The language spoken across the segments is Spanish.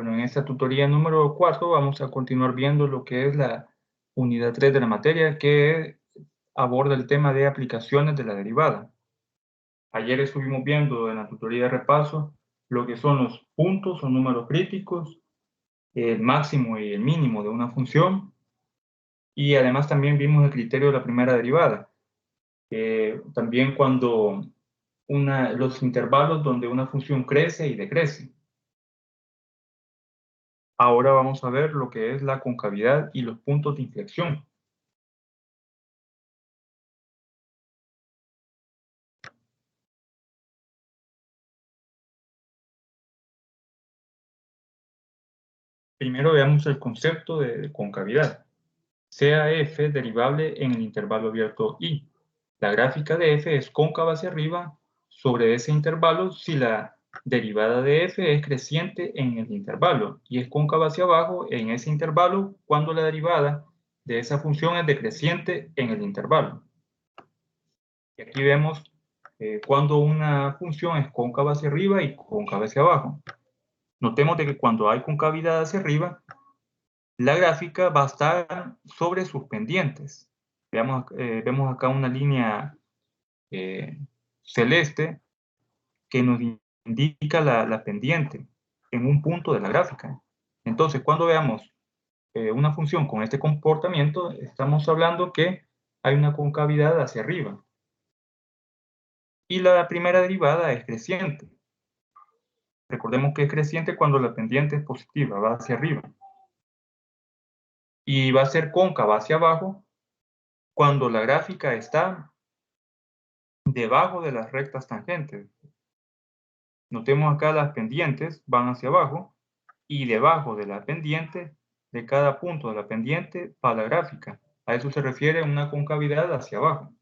Bueno, en esta tutoría número 4 vamos a continuar viendo lo que es la unidad 3 de la materia, que aborda el tema de aplicaciones de la derivada. Ayer estuvimos viendo en la tutoría de repaso lo que son los puntos o números críticos, el máximo y el mínimo de una función, y además también vimos el criterio de la primera derivada. También cuando los intervalos donde una función crece y decrece. Ahora vamos a ver lo que es la concavidad y los puntos de inflexión. Primero veamos el concepto de concavidad. Sea f derivable en el intervalo abierto I. La gráfica de f es cóncava hacia arriba sobre ese intervalo si la derivada de f es creciente en el intervalo y es cóncava hacia abajo en ese intervalo cuando la derivada de esa función es decreciente en el intervalo. Y aquí vemos cuando una función es cóncava hacia arriba y cóncava hacia abajo. Notemos de que cuando hay concavidad hacia arriba, la gráfica va a estar sobre sus pendientes. Vemos acá una línea celeste que nos indica la pendiente en un punto de la gráfica. Entonces, cuando veamos una función con este comportamiento, estamos hablando que hay una concavidad hacia arriba. Y la primera derivada es creciente. Recordemos que es creciente cuando la pendiente es positiva, va hacia arriba. Y va a ser cóncava hacia abajo cuando la gráfica está debajo de las rectas tangentes. Notemos acá las pendientes van hacia abajo y debajo de la pendiente, de cada punto de la pendiente, va la gráfica. A eso se refiere una concavidad hacia abajo.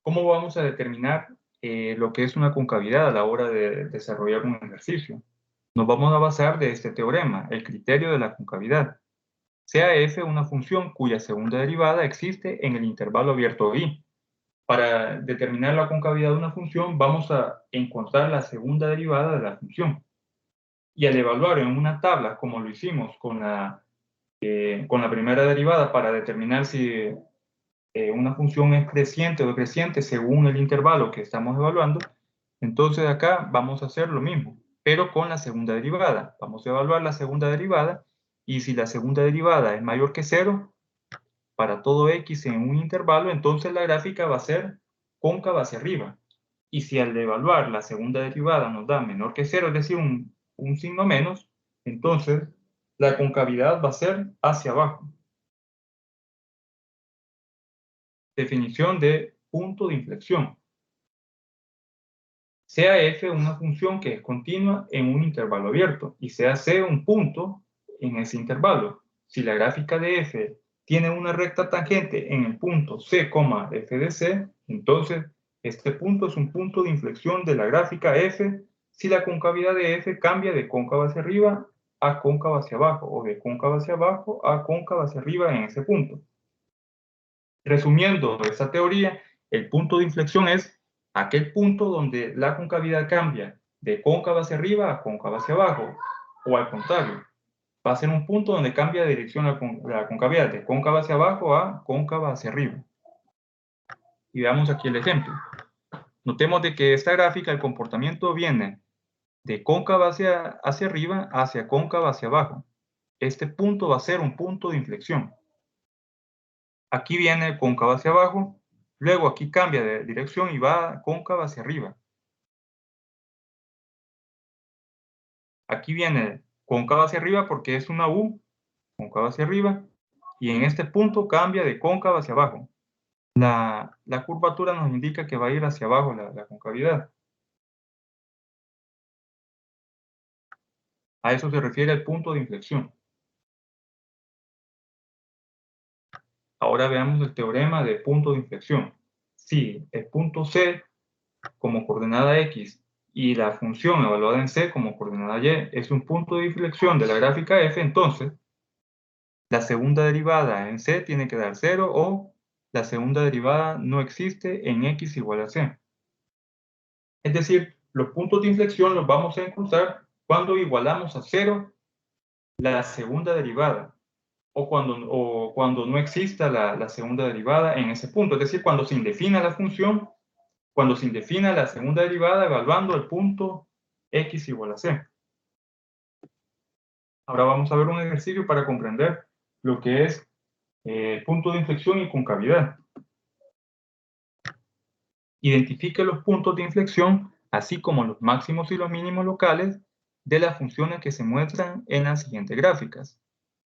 ¿Cómo vamos a determinar lo que es una concavidad a la hora de desarrollar un ejercicio? Nos vamos a basar de este teorema, el criterio de la concavidad. Sea f una función cuya segunda derivada existe en el intervalo abierto I. Para determinar la concavidad de una función, vamos a encontrar la segunda derivada de la función. Y al evaluar en una tabla, como lo hicimos con la primera derivada, para determinar si una función es creciente o decreciente según el intervalo que estamos evaluando, entonces acá vamos a hacer lo mismo, pero con la segunda derivada. Vamos a evaluar la segunda derivada y si la segunda derivada es mayor que 0, para todo x en un intervalo, entonces la gráfica va a ser cóncava hacia arriba. Y si al evaluar la segunda derivada nos da menor que 0, es decir, un signo menos, entonces la concavidad va a ser hacia abajo. Definición de punto de inflexión. Sea f una función que es continua en un intervalo abierto y sea c un punto en ese intervalo. Si la gráfica de f tiene una recta tangente en el punto c, f de c, entonces este punto es un punto de inflexión de la gráfica f si la concavidad de f cambia de cóncava hacia arriba a cóncava hacia abajo o de cóncava hacia abajo a cóncava hacia arriba en ese punto. Resumiendo esta teoría, el punto de inflexión es aquel punto donde la concavidad cambia de cóncava hacia arriba a cóncava hacia abajo, o al contrario, va a ser un punto donde cambia de dirección la concavidad de cóncava hacia abajo a cóncava hacia arriba. Y veamos aquí el ejemplo. Notemos de que esta gráfica, el comportamiento viene de cóncava hacia arriba hacia cóncava hacia abajo. Este punto va a ser un punto de inflexión. Aquí viene cóncava hacia abajo, luego aquí cambia de dirección y va cóncava hacia arriba. Aquí viene cóncava hacia arriba porque es una U, cóncava hacia arriba, y en este punto cambia de cóncava hacia abajo. La curvatura nos indica que va a ir hacia abajo la concavidad. A eso se refiere el punto de inflexión. Ahora veamos el teorema de punto de inflexión. Si el punto C como coordenada X y la función evaluada en C como coordenada Y es un punto de inflexión de la gráfica F, entonces la segunda derivada en C tiene que dar 0 o la segunda derivada no existe en X igual a C. Es decir, Los puntos de inflexión los vamos a encontrar cuando igualamos a 0 la segunda derivada o cuando no exista la segunda derivada en ese punto. Es decir, cuando se indefina la función, cuando se indefina la segunda derivada evaluando el punto x igual a c. Ahora vamos a ver un ejercicio para comprender lo que es punto de inflexión y concavidad. Identifique los puntos de inflexión, así como los máximos y los mínimos locales de las funciones que se muestran en las siguientes gráficas.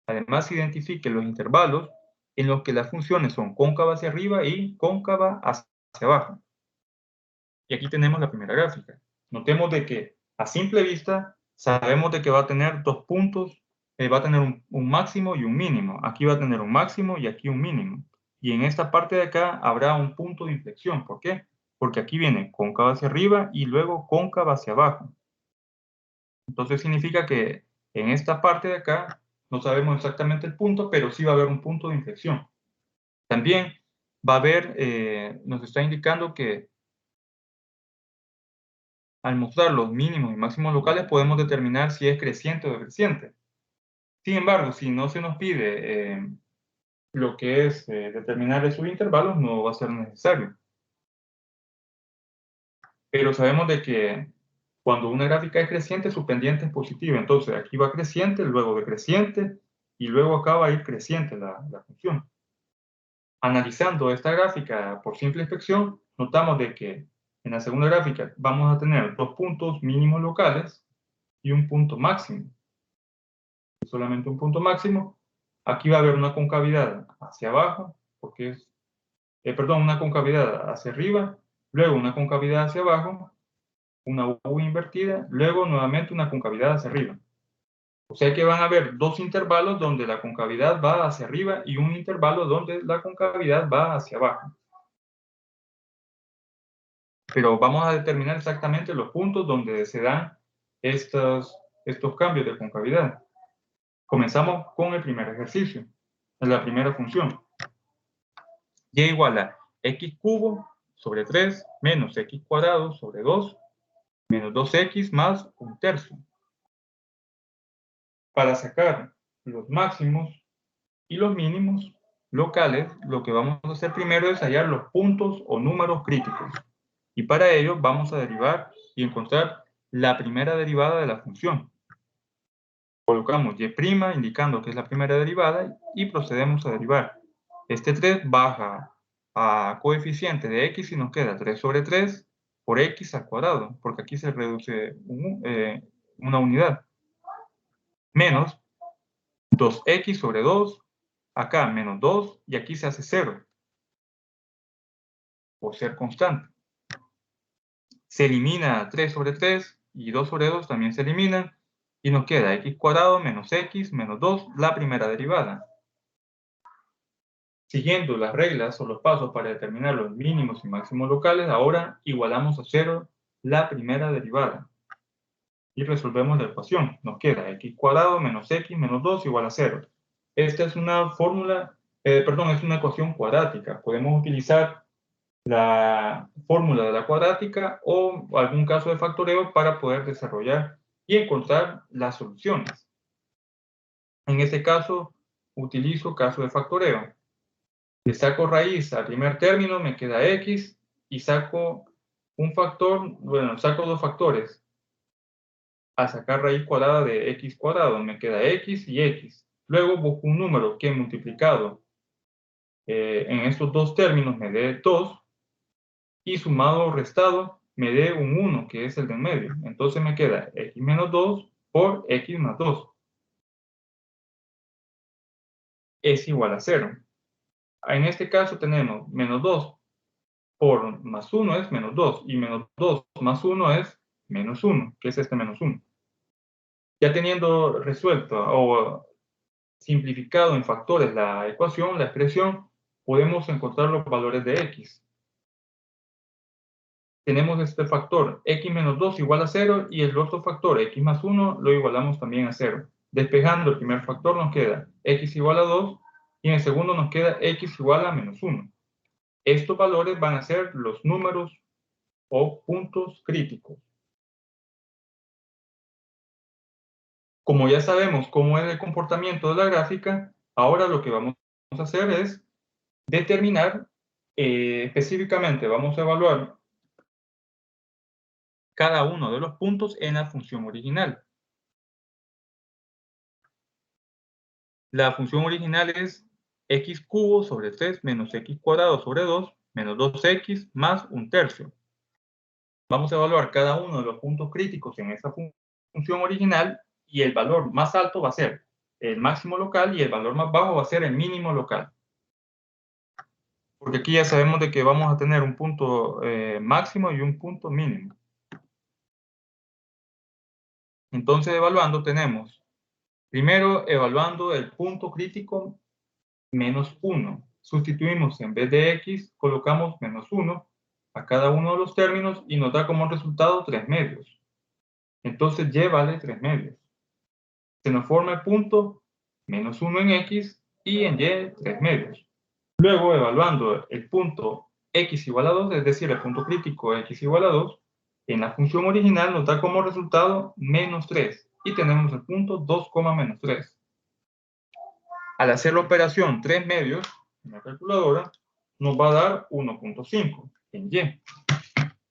Además, identifique los intervalos en los que las funciones son cóncava hacia arriba y cóncava hacia abajo. Y aquí tenemos la primera gráfica. Notemos de que a simple vista sabemos de que va a tener dos puntos, va a tener un máximo y un mínimo. Aquí va a tener un máximo y aquí un mínimo. Y en esta parte de acá habrá un punto de inflexión. ¿Por qué? Porque aquí viene cóncava hacia arriba y luego cóncava hacia abajo. Entonces significa que en esta parte de acá no sabemos exactamente el punto, pero sí va a haber un punto de inflexión. También va a haber, nos está indicando que al mostrar los mínimos y máximos locales podemos determinar si es creciente o decreciente. Sin embargo, si no se nos pide lo que es determinar esos intervalos, no va a ser necesario. Pero sabemos de que cuando una gráfica es creciente, su pendiente es positiva. Entonces aquí va creciente, luego decreciente, y luego acá va a ir creciente la función. Analizando esta gráfica por simple inspección, notamos de que en la segunda gráfica vamos a tener dos puntos mínimos locales y un punto máximo. Solamente un punto máximo. Aquí va a haber una concavidad hacia abajo, porque es, perdón, una concavidad hacia arriba, luego una concavidad hacia abajo, una U invertida, luego nuevamente una concavidad hacia arriba. O sea que van a haber dos intervalos donde la concavidad va hacia arriba y un intervalo donde la concavidad va hacia abajo. Pero vamos a determinar exactamente los puntos donde se dan estos cambios de concavidad. Comenzamos con el primer ejercicio, la primera función. Y igual a x cubo sobre 3 menos x cuadrado sobre 2 menos 2x más un tercio. Para sacar los máximos y los mínimos locales, lo que vamos a hacer primero es hallar los puntos o números críticos. Y para ello vamos a derivar y encontrar la primera derivada de la función. Colocamos y' indicando que es la primera derivada y procedemos a derivar. Este 3 baja a coeficiente de x y nos queda 3 sobre 3 por x al cuadrado, porque aquí se reduce una unidad. Menos 2x sobre 2, acá menos 2 y aquí se hace 0, por ser constante. Se elimina 3 sobre 3 y 2 sobre 2 también se eliminan y nos queda x cuadrado menos x menos 2, la primera derivada. Siguiendo las reglas o los pasos para determinar los mínimos y máximos locales, ahora igualamos a 0 la primera derivada. Y resolvemos la ecuación. Nos queda x cuadrado menos x menos 2 igual a 0. Esta es una fórmula, es una ecuación cuadrática. Podemos utilizar la fórmula de la cuadrática o algún caso de factoreo para poder desarrollar y encontrar las soluciones. En este caso, utilizo caso de factoreo. Le saco raíz al primer término, me queda x, y saco un factor, bueno, saco dos factores. Al sacar raíz cuadrada de x cuadrado, me queda x y x. Luego busco un número que multiplicado en estos dos términos me dé 2, y sumado o restado me dé un 1, que es el de en medio. Entonces me queda x menos 2 por x más 2. Es igual a 0. En este caso tenemos menos 2 por más 1 es menos 2, y menos 2 más 1 es menos 1, que es este menos 1. Ya teniendo resuelto o simplificado en factores la ecuación, la expresión, podemos encontrar los valores de x. Tenemos este factor x menos 2 igual a 0 y el otro factor x más 1 lo igualamos también a 0. Despejando el primer factor nos queda x igual a 2 y en el segundo nos queda x igual a menos 1. Estos valores van a ser los números o puntos críticos. Como ya sabemos cómo es el comportamiento de la gráfica, ahora lo que vamos a hacer es determinar, específicamente vamos a evaluar cada uno de los puntos en la función original. La función original es x cubo sobre 3 menos x cuadrado sobre 2 menos 2x más un tercio. Vamos a evaluar cada uno de los puntos críticos en esa función original y el valor más alto va a ser el máximo local y el valor más bajo va a ser el mínimo local. Porque aquí ya sabemos de que vamos a tener un punto máximo y un punto mínimo. Entonces, evaluando tenemos, primero evaluando el punto crítico menos 1. Sustituimos en vez de x, colocamos menos 1 a cada uno de los términos y nos da como resultado 3 medios. Entonces y vale 3 medios. Se nos forma el punto menos 1 en x y en y 3 medios. Luego, evaluando el punto x igual a 2, es decir, el punto crítico x igual a 2, en la función original nos da como resultado menos 3 y tenemos el punto 2, menos 3. Al hacer la operación 3 medios en la calculadora, nos va a dar 1.5 en y.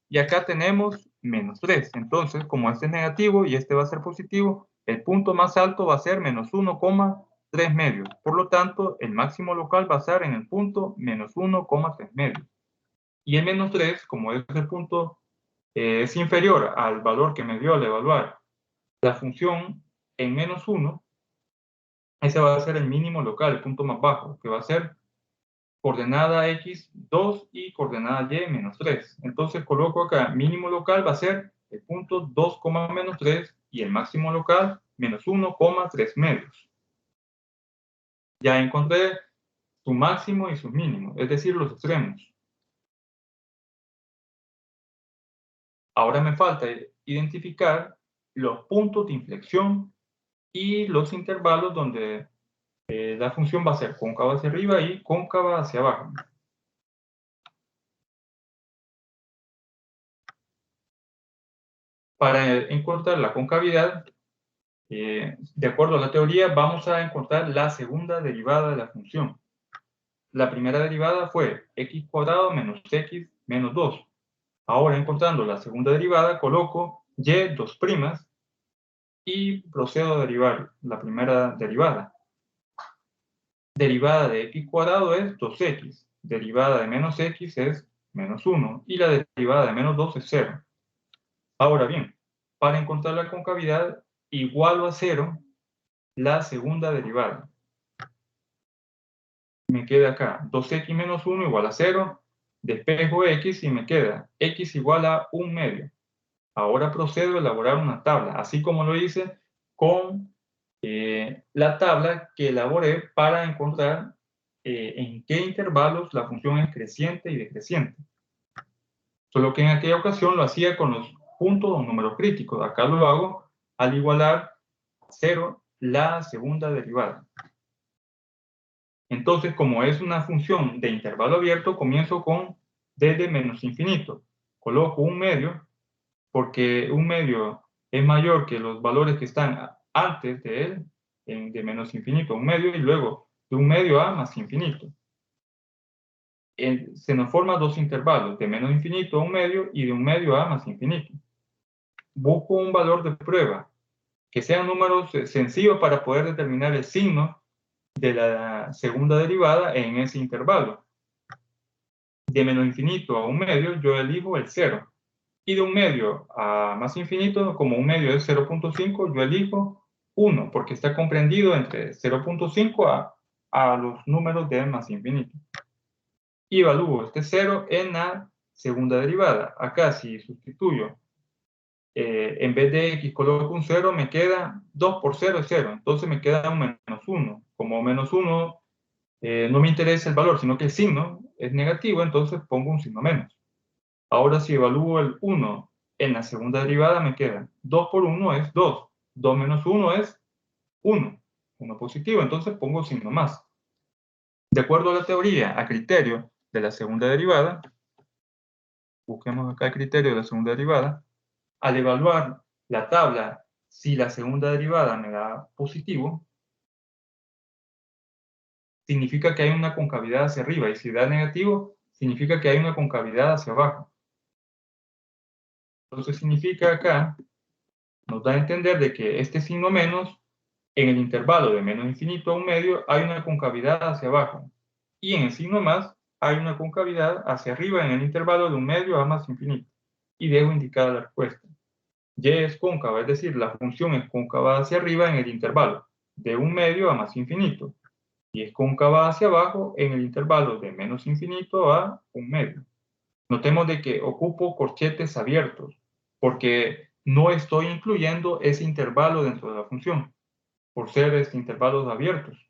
Y acá tenemos menos 3. Entonces, como este es negativo y este va a ser positivo, el punto más alto va a ser menos 1,3 medios. Por lo tanto, el máximo local va a estar en el punto menos 1,3 medios. Y el menos 3, como este punto es inferior al valor que me dio al evaluar la función en menos 1, ese va a ser el mínimo local, el punto más bajo, que va a ser coordenada x 2 y coordenada y menos 3. Entonces coloco acá, mínimo local va a ser el punto 2, menos 3 y el máximo local menos 1,3 medios. Ya encontré su máximo y su mínimo, es decir, los extremos. Ahora me falta identificar los puntos de inflexión y los intervalos donde la función va a ser cóncava hacia arriba y cóncava hacia abajo. Para encontrar la concavidad, de acuerdo a la teoría, vamos a encontrar la segunda derivada de la función. La primera derivada fue x cuadrado menos x menos 2. Ahora, encontrando la segunda derivada, coloco y 2' y procedo a derivar la primera derivada. Derivada de x cuadrado es 2x. Derivada de menos x es menos 1. Y la derivada de menos 2 es 0. Ahora bien, para encontrar la concavidad, igualo a 0 la segunda derivada. Me queda acá 2x menos 1 igual a 0. Despejo x y me queda x igual a 1 medio. Ahora procedo a elaborar una tabla, así como lo hice con la tabla que elaboré para encontrar en qué intervalos la función es creciente y decreciente. Solo que en aquella ocasión lo hacía con los puntos o números críticos. Acá lo hago al igualar 0 la segunda derivada. Entonces, como es una función de intervalo abierto, comienzo con desde menos infinito. Coloco un medio, porque un medio es mayor que los valores que están antes de él, de menos infinito a un medio, y luego de un medio a más infinito. Se nos forman dos intervalos, de menos infinito a un medio y de un medio a más infinito. Busco un valor de prueba, que sean números sencillos para poder determinar el signo de la segunda derivada en ese intervalo. De menos infinito a un medio, yo elijo el 0. Y de un medio a más infinito, como un medio es 0.5, yo elijo 1, porque está comprendido entre 0.5 a los números de más infinito. Y evalúo este 0 en la segunda derivada. Acá, si sustituyo, en vez de x coloco un 0, me queda 2 por 0 es 0. Entonces me queda un menos 1. Como menos 1 no me interesa el valor, sino que el signo es negativo, entonces pongo un signo menos. Ahora, si evalúo el 1 en la segunda derivada, me queda 2 por 1 es 2. 2 menos 1 es 1. 1 positivo, entonces pongo signo más. De acuerdo a la teoría, a criterio de la segunda derivada, busquemos acá el criterio de la segunda derivada, al evaluar la tabla si la segunda derivada me da positivo, significa que hay una concavidad hacia arriba, y si da negativo, significa que hay una concavidad hacia abajo. Entonces significa acá, nos da a entender de que este signo menos, en el intervalo de menos infinito a un medio, hay una concavidad hacia abajo. Y en el signo más, hay una concavidad hacia arriba en el intervalo de un medio a más infinito. Y dejo indicada la respuesta. Y es cóncava, es decir, la función es cóncava hacia arriba en el intervalo de un medio a más infinito. Y es cóncava hacia abajo en el intervalo de menos infinito a un medio. Notemos de que ocupo corchetes abiertos, porque no estoy incluyendo ese intervalo dentro de la función, por ser intervalos abiertos.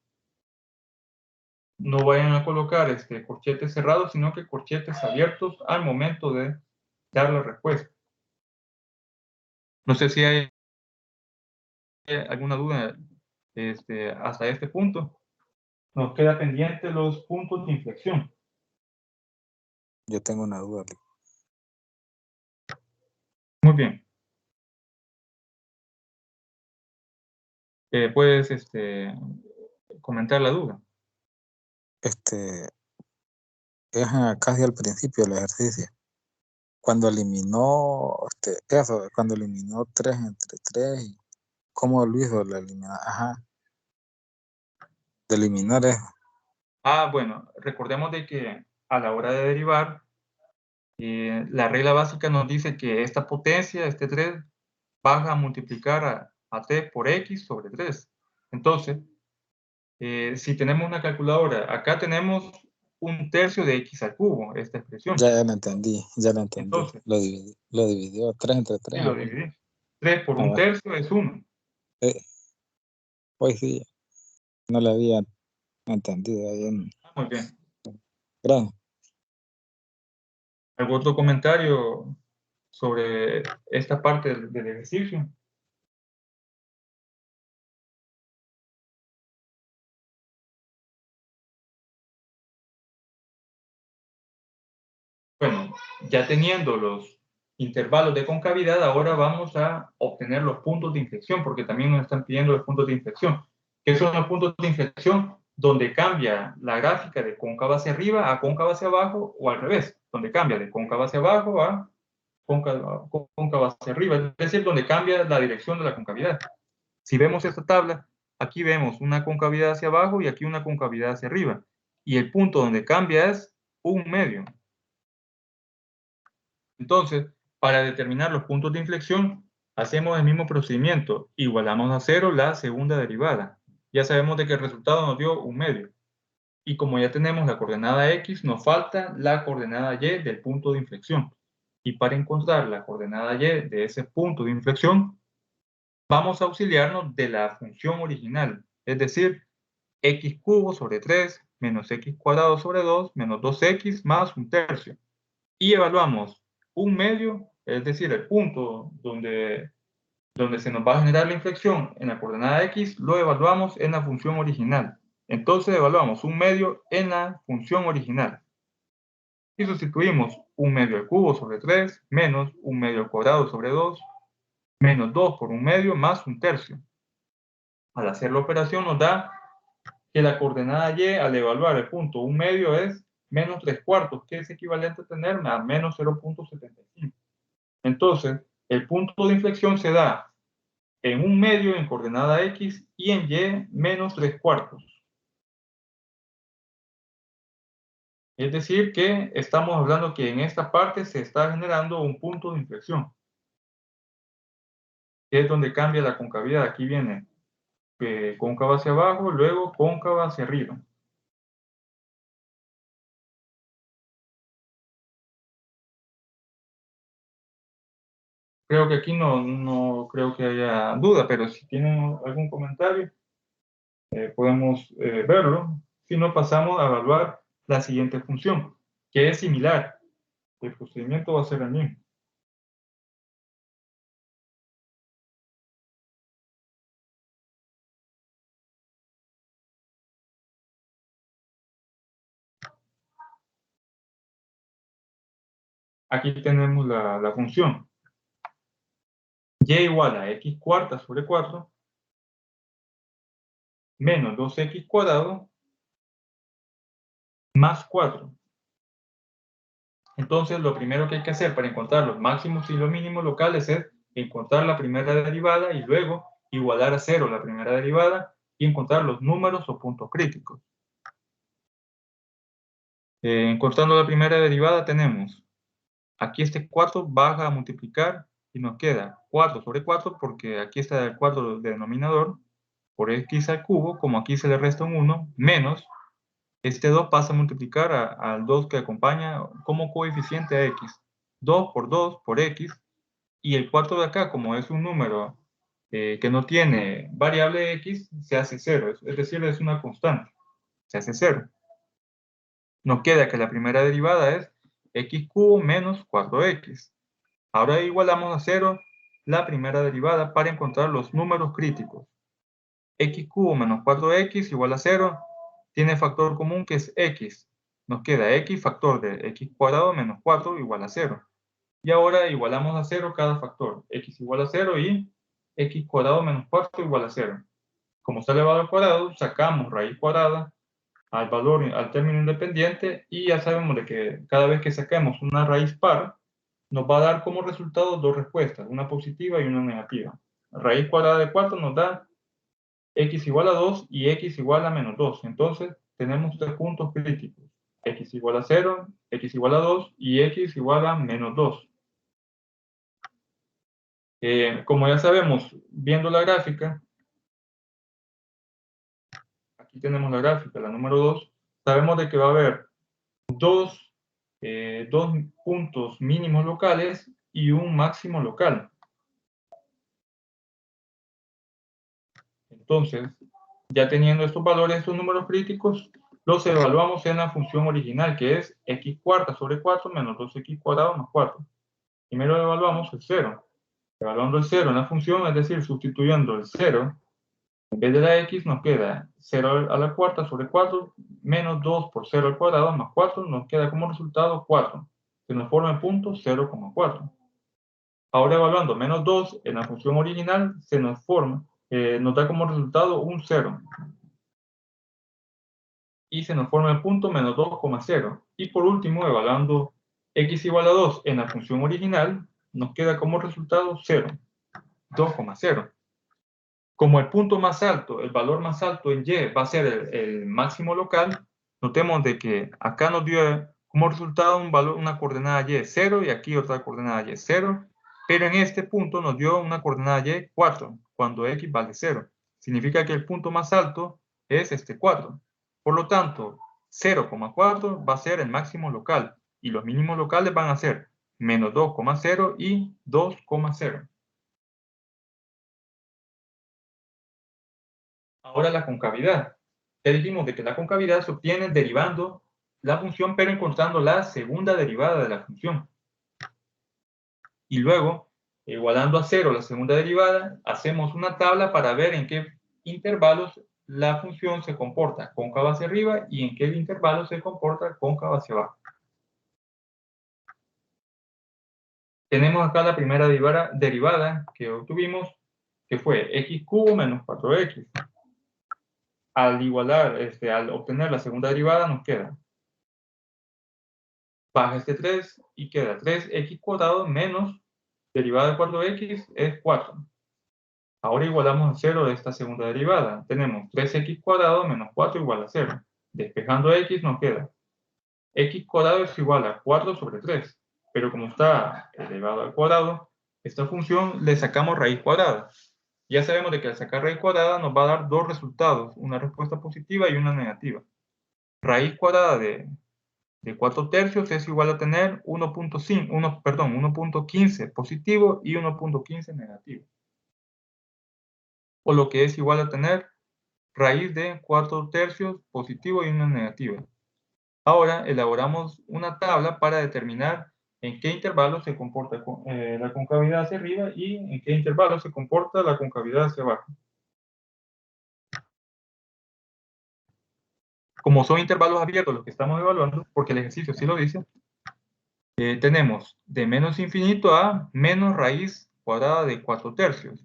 No vayan a colocar corchetes cerrados, sino que corchetes abiertos al momento de dar la respuesta. No sé si hay alguna duda hasta este punto. Nos queda pendiente los puntos de inflexión. Yo tengo una duda. Muy bien. Puedes comentar la duda. Es casi al principio del ejercicio. Cuando eliminó eso, cuando eliminó 3 entre 3, ¿cómo lo hizo la eliminada? Ajá. De eliminar eso. Bueno, recordemos de que a la hora de derivar, la regla básica nos dice que esta potencia, este 3, baja a multiplicar a t por x sobre 3. Entonces, si tenemos una calculadora, acá tenemos 1/3 de x al cubo, esta expresión. Ya lo entendí. Entonces, Lo dividió 3 entre 3 si a lo 1. dividí, 3 por Ah, un va. tercio es 1. Hoy sí, no lo había entendido bien. Muy bien. Gracias. ¿Algún otro comentario sobre esta parte del ejercicio? Bueno, ya teniendo los intervalos de concavidad, ahora vamos a obtener los puntos de inflexión, porque también nos están pidiendo los puntos de inflexión. ¿Qué son los puntos de inflexión? Donde cambia la gráfica de cóncava hacia arriba a cóncava hacia abajo, o al revés, donde cambia de cóncava hacia abajo a cóncava hacia arriba, es decir, donde cambia la dirección de la concavidad. Si vemos esta tabla, aquí vemos una concavidad hacia abajo y aquí una concavidad hacia arriba. Y el punto donde cambia es un medio. Entonces, para determinar los puntos de inflexión, hacemos el mismo procedimiento. Igualamos a 0 la segunda derivada. Ya sabemos de que el resultado nos dio un medio. Y como ya tenemos la coordenada x, nos falta la coordenada y del punto de inflexión. Y para encontrar la coordenada y de ese punto de inflexión, vamos a auxiliarnos de la función original, es decir, x cubo sobre 3 menos x cuadrado sobre 2 menos 2x más un tercio. Y evaluamos un medio, es decir, el punto donde se nos va a generar la inflexión en la coordenada x, lo evaluamos en la función original. Entonces evaluamos un medio en la función original. Y sustituimos un medio al cubo sobre 3 menos un medio al cuadrado sobre 2 menos 2 por un medio más un tercio. Al hacer la operación nos da que la coordenada y al evaluar el punto un medio es menos 3/4, que es equivalente a tener a menos 0.75. Entonces, el punto de inflexión se da en un medio en coordenada x y en y menos 3/4. Es decir, que estamos hablando que en esta parte se está generando un punto de inflexión, que es donde cambia la concavidad. Aquí viene cóncava hacia abajo, luego cóncava hacia arriba. Creo que aquí no creo que haya duda, pero si tienen algún comentario, podemos verlo. Si no, pasamos a evaluar la siguiente función, que es similar. El procedimiento va a ser el mismo. Aquí tenemos la función. y igual a x cuarta sobre 4 menos 2x cuadrado más 4. Entonces, lo primero que hay que hacer para encontrar los máximos y los mínimos locales es encontrar la primera derivada y luego igualar a 0 la primera derivada y encontrar los números o puntos críticos. Encontrando la primera derivada tenemos, aquí este 4 baja a multiplicar y nos queda 4 sobre 4 porque aquí está el 4 de denominador, por x al cubo, como aquí se le resta un 1, menos este 2 pasa a multiplicar al 2 que acompaña como coeficiente a x. 2 por x, y el 4 de acá, como es un número que no tiene variable x, se hace 0, es decir, es una constante, se hace 0. Nos queda que la primera derivada es x cubo menos 4x. Ahora igualamos a 0 la primera derivada para encontrar los números críticos. X cubo menos 4x igual a 0, tiene factor común que es x. Nos queda x factor de x cuadrado menos 4 igual a 0. Y ahora igualamos a 0 cada factor. X igual a 0 y x cuadrado menos 4 igual a 0. Como está elevado al cuadrado, sacamos raíz cuadrada al valor, al término independiente, y ya sabemos de que cada vez que saquemos una raíz par, nos va a dar como resultado dos respuestas, una positiva y una negativa. Raíz cuadrada de 4 nos da x igual a 2 y x igual a menos 2. Entonces, tenemos tres puntos críticos. X igual a 0, x igual a 2 y x igual a menos 2. Como ya sabemos, viendo la gráfica, aquí tenemos la gráfica, la número 2, sabemos de que va a haber dos puntos mínimos locales y un máximo local. Entonces, ya teniendo estos valores, estos números críticos, los evaluamos en la función original, que es x cuarta sobre 4 menos 2x cuadrado más 4. Primero evaluamos el 0. Evaluando el 0 en la función, es decir, sustituyendo el 0, en vez de la x nos queda 0 a la cuarta sobre 4 menos 2 por 0 al cuadrado más 4, nos queda como resultado 4. Se nos forma el punto 0,4. Ahora evaluando menos 2 en la función original, se nos forma, nos da como resultado un 0. Y se nos forma el punto menos 2,0. Y por último, evaluando x igual a 2 en la función original, nos queda como resultado 0, 2,0. Como el punto más alto, el valor más alto en y va a ser el máximo local, notemos de que acá nos dio como resultado un valor, una coordenada y 0 y aquí otra coordenada y 0, pero en este punto nos dio una coordenada y 4 cuando x vale 0. Significa que el punto más alto es este 4. Por lo tanto, 0,4 va a ser el máximo local y los mínimos locales van a ser menos 2,0 y 2,0. Ahora la concavidad. Ya dijimos de que la concavidad se obtiene derivando la función, pero encontrando la segunda derivada de la función. Y luego, igualando a 0 la segunda derivada, hacemos una tabla para ver en qué intervalos la función se comporta cóncava hacia arriba y en qué intervalo se comporta cóncava hacia abajo. Tenemos acá la primera derivada que obtuvimos, que fue x cubo menos 4x. Al igualar, al obtener la segunda derivada, nos queda, baja este 3 y queda 3x cuadrado menos derivada de 4x es 4. Ahora igualamos a 0 de esta segunda derivada. Tenemos 3x cuadrado menos 4 igual a 0. Despejando x nos queda x cuadrado es igual a 4 sobre 3. Pero como está elevado al cuadrado, esta función le sacamos raíz cuadrada. Ya sabemos de que al sacar raíz cuadrada nos va a dar dos resultados, una respuesta positiva y una negativa. Raíz cuadrada de 4 tercios es igual a tener 1.15 positivo y 1.15 negativo. O lo que es igual a tener raíz de 4 tercios positivo y una negativa. Ahora elaboramos una tabla para determinar en qué intervalo se comporta la concavidad hacia arriba y en qué intervalo se comporta la concavidad hacia abajo. Como son intervalos abiertos los que estamos evaluando, porque el ejercicio sí lo dice, tenemos de menos infinito a menos raíz cuadrada de 4/3.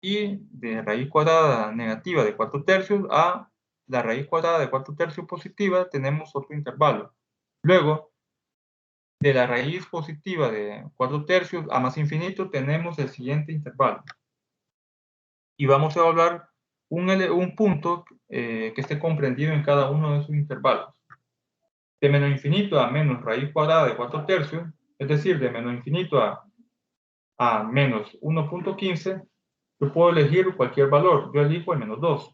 Y de raíz cuadrada negativa de 4/3 a la raíz cuadrada de 4/3 positiva tenemos otro intervalo. Luego, de la raíz positiva de 4/3 a más infinito tenemos el siguiente intervalo. Y vamos a evaluar un punto que esté comprendido en cada uno de esos intervalos. De menos infinito a menos raíz cuadrada de 4/3, es decir, de menos infinito a menos 1.15, yo puedo elegir cualquier valor. Yo elijo el menos 2.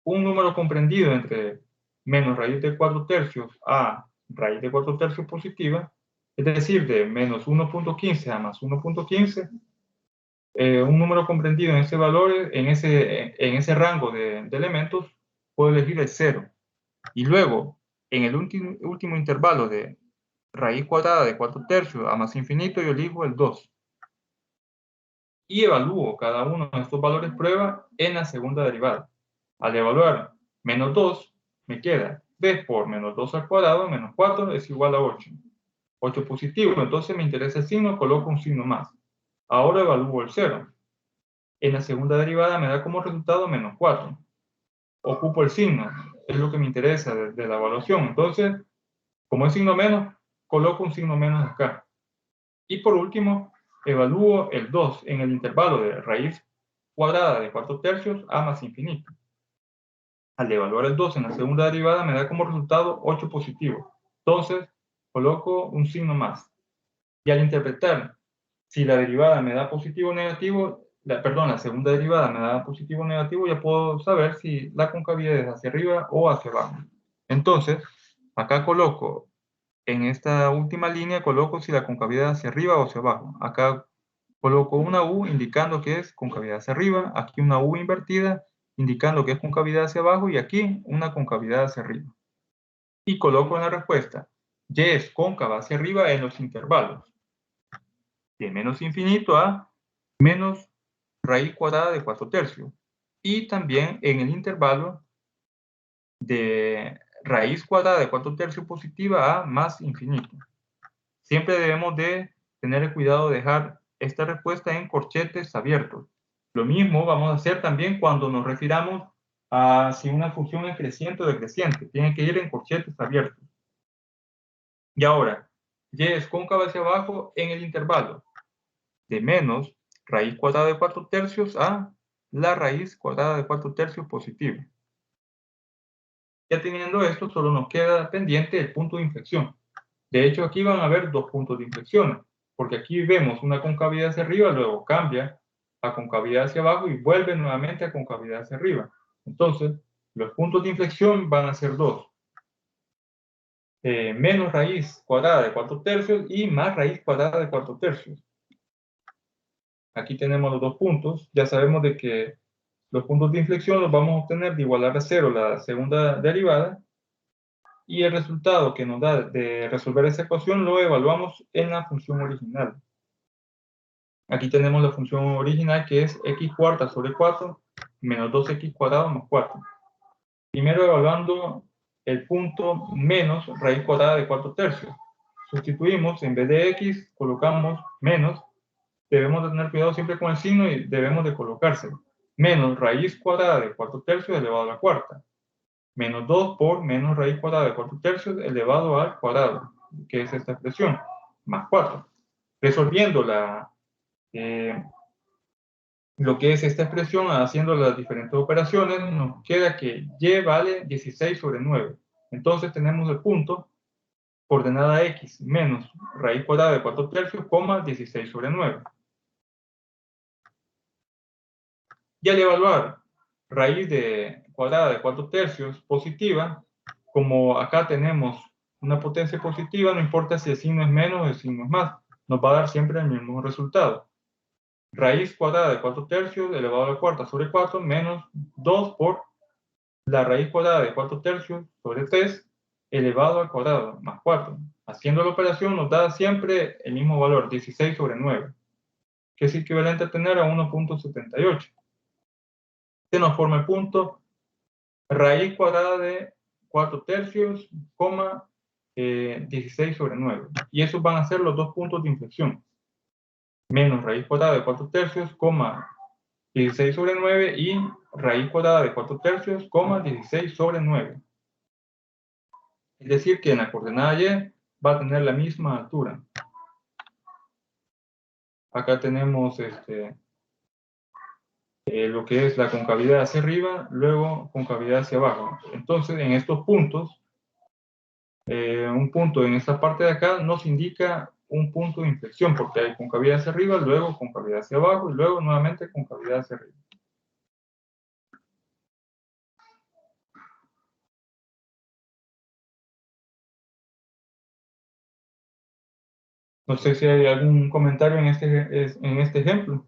Un número comprendido entre menos raíz de 4/3 a raíz de 4/3 positiva, es decir, de menos 1.15 a más 1.15, un número comprendido en ese valor, en ese rango de elementos, puedo elegir el 0. Y luego, en el último intervalo de raíz cuadrada de 4/3 a más infinito, yo elijo el 2. Y evalúo cada uno de estos valores prueba en la segunda derivada. Al evaluar menos 2, me queda b por menos 2 al cuadrado menos 4 es igual a 8. 8 positivo, entonces me interesa el signo, coloco un signo más. Ahora evalúo el 0. En la segunda derivada me da como resultado menos 4. Ocupo el signo, es lo que me interesa de la evaluación. Entonces, como es signo menos, coloco un signo menos acá. Y por último, evalúo el 2 en el intervalo de raíz cuadrada de 4/3 a más infinito. Al evaluar el 2 en la segunda derivada me da como resultado 8 positivo. Entonces, coloco un signo más. Y al interpretar si la derivada me da positivo o negativo, la segunda derivada me da positivo o negativo, ya puedo saber si la concavidad es hacia arriba o hacia abajo. Entonces, acá coloco, en esta última línea, coloco si la concavidad es hacia arriba o hacia abajo. Acá coloco una U indicando que es concavidad hacia arriba, aquí una U invertida indicando que es concavidad hacia abajo y aquí una concavidad hacia arriba. Y coloco en la respuesta, Y es cóncava hacia arriba en los intervalos de menos infinito a menos raíz cuadrada de 4/3. Y también en el intervalo de raíz cuadrada de 4/3 positiva a más infinito. Siempre debemos de tener el cuidado de dejar esta respuesta en corchetes abiertos. Lo mismo vamos a hacer también cuando nos refiramos a si una función es creciente o decreciente. Tiene que ir en corchetes abiertos. Y ahora, y es cóncava hacia abajo en el intervalo de menos raíz cuadrada de 4/3 a la raíz cuadrada de 4/3 positiva. Ya teniendo esto, solo nos queda pendiente el punto de inflexión. De hecho, aquí van a haber dos puntos de inflexión, porque aquí vemos una concavidad hacia arriba, luego cambia a concavidad hacia abajo y vuelve nuevamente a concavidad hacia arriba. Entonces, los puntos de inflexión van a ser dos. Menos raíz cuadrada de 4/3 y más raíz cuadrada de 4/3. Aquí tenemos los dos puntos. Ya sabemos de que los puntos de inflexión los vamos a obtener de igualar a 0 la segunda derivada. Y el resultado que nos da de resolver esa ecuación lo evaluamos en la función original. Aquí tenemos la función original que es x cuarta sobre 4 menos 2x cuadrado más 4. Primero evaluando el punto menos raíz cuadrada de 4/3. Sustituimos, en vez de x, colocamos menos. Debemos de tener cuidado siempre con el signo y debemos de colocárselo. Menos raíz cuadrada de 4/3 elevado a la cuarta. Menos 2 por menos raíz cuadrada de 4/3 elevado al cuadrado, que es esta expresión, más 4. Resolviendo lo que es esta expresión, haciendo las diferentes operaciones, nos queda que y vale 16 sobre 9. Entonces tenemos el punto, coordenada x menos raíz cuadrada de 4/3, coma 16 sobre 9. Y al evaluar raíz cuadrada de 4/3 positiva, como acá tenemos una potencia positiva, no importa si el signo es menos o el signo es más, nos va a dar siempre el mismo resultado. Raíz cuadrada de 4/3 elevado a la cuarta sobre 4 menos 2 por la raíz cuadrada de 4/3 sobre 3 elevado al cuadrado más 4. Haciendo la operación nos da siempre el mismo valor, 16 sobre 9, que es equivalente a tener a 1.78. Se nos forma el punto raíz cuadrada de 4/3, 16 sobre 9. Y esos van a ser los dos puntos de inflexión. menos raíz cuadrada de 4/3, 16 sobre 9 y raíz cuadrada de 4/3, 16 sobre 9. Es decir, que en la coordenada y va a tener la misma altura. Acá tenemos lo que es la concavidad hacia arriba, luego concavidad hacia abajo. Entonces, en estos puntos, un punto en esta parte de acá nos indica un punto de inflexión, porque hay concavidad hacia arriba, luego concavidad hacia abajo y luego nuevamente concavidad hacia arriba. No sé si hay algún comentario en este ejemplo.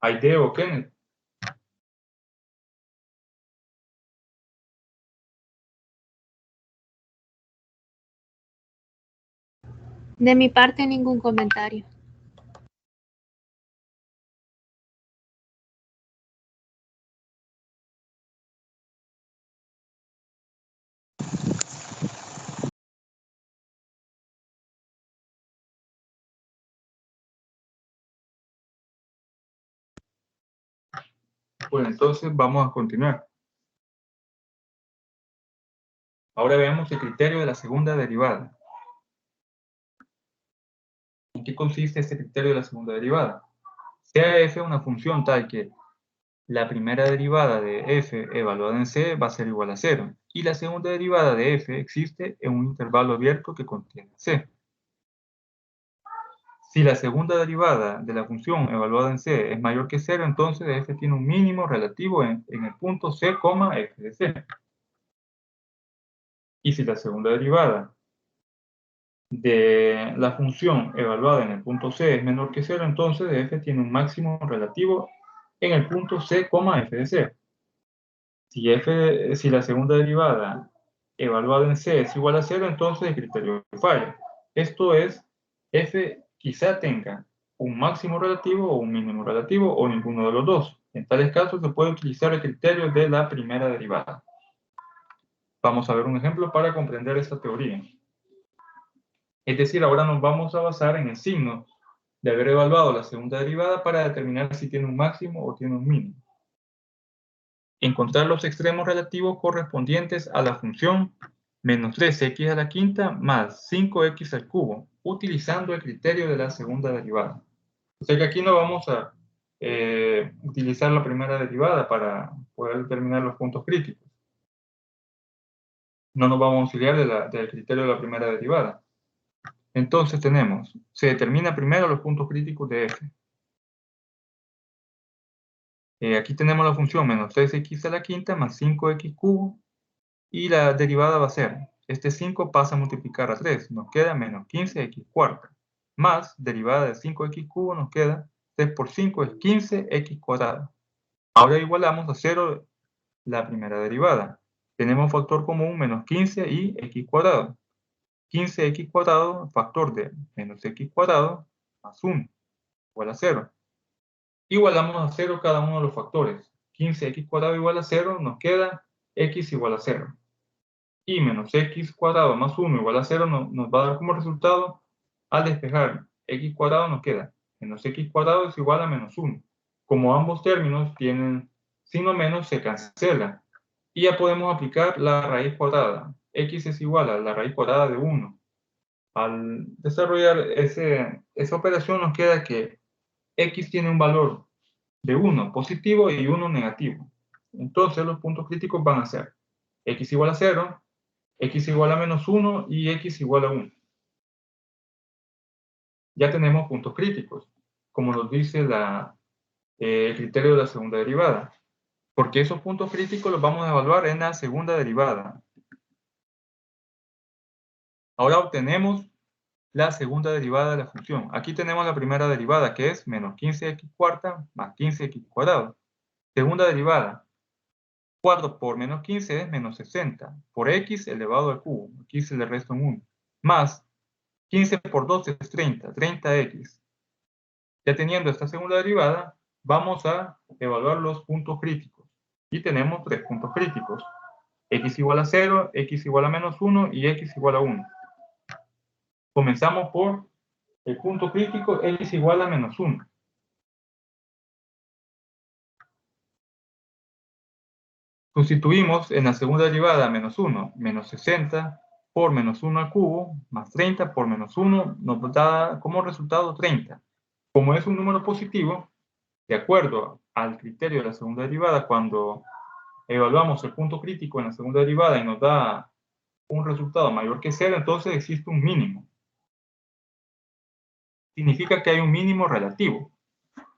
Aide o Kenneth. De mi parte, ningún comentario. Bueno, entonces vamos a continuar. Ahora veamos el criterio de la segunda derivada. ¿En qué consiste este criterio de la segunda derivada? Sea f una función tal que la primera derivada de f evaluada en c va a ser igual a 0 y la segunda derivada de f existe en un intervalo abierto que contiene c. Si la segunda derivada de la función evaluada en c es mayor que 0, entonces f tiene un mínimo relativo en el punto c, f de c. Y si la segunda derivada de la función evaluada en el punto c es menor que 0, entonces f tiene un máximo relativo en el punto c, f de c. Si la segunda derivada evaluada en c es igual a 0, entonces el criterio falla. Esto es, f quizá tenga un máximo relativo o un mínimo relativo o ninguno de los dos. En tales casos se puede utilizar el criterio de la primera derivada. Vamos a ver un ejemplo para comprender esta teoría. Es decir, ahora nos vamos a basar en el signo de haber evaluado la segunda derivada para determinar si tiene un máximo o tiene un mínimo. Encontrar los extremos relativos correspondientes a la función menos 3x a la quinta más 5x al cubo, utilizando el criterio de la segunda derivada. O sea que aquí no vamos a utilizar la primera derivada para poder determinar los puntos críticos. No nos vamos a auxiliar del criterio de la primera derivada. Entonces tenemos, se determina primero los puntos críticos de f. Aquí tenemos la función menos 3x a la quinta más 5x cubo. Y la derivada va a ser, este 5 pasa a multiplicar a 3, nos queda menos 15x cuarta, más derivada de 5x cubo nos queda 3 por 5 es 15x cuadrado. Ahora igualamos a 0 la primera derivada. Tenemos factor común menos 15 y x cuadrado. 15x cuadrado, factor de menos x cuadrado, más 1, igual a 0. Igualamos a 0 cada uno de los factores. 15x cuadrado igual a 0, nos queda x igual a 0. Y menos x cuadrado más 1 igual a 0 nos va a dar como resultado, al despejar x cuadrado nos queda menos x cuadrado es igual a menos 1. Como ambos términos tienen signo menos, se cancela. Y ya podemos aplicar la raíz cuadrada. X es igual a la raíz cuadrada de 1. Al desarrollar esa operación nos queda que x tiene un valor de 1 positivo y 1 negativo. Entonces los puntos críticos van a ser x igual a 0, x igual a menos 1 y x igual a 1. Ya tenemos puntos críticos, como nos dice el criterio de la segunda derivada. Porque esos puntos críticos los vamos a evaluar en la segunda derivada. Ahora obtenemos la segunda derivada de la función. Aquí tenemos la primera derivada, que es menos 15x cuarta más 15x cuadrado. Segunda derivada, cuarto por menos 15 es menos 60, por x elevado al cubo. Aquí se le resta un 1. Más 15 por 2 es 30, 30x. Ya teniendo esta segunda derivada, vamos a evaluar los puntos críticos. Y tenemos 3 puntos críticos. X igual a 0, x igual a menos 1 y x igual a 1. Comenzamos por el punto crítico x igual a menos 1. Sustituimos en la segunda derivada menos 1, menos 60 por menos 1 al cubo, más 30 por menos 1, nos da como resultado 30. Como es un número positivo, de acuerdo al criterio de la segunda derivada, cuando evaluamos el punto crítico en la segunda derivada y nos da un resultado mayor que 0, entonces existe un mínimo. Significa que hay un mínimo relativo.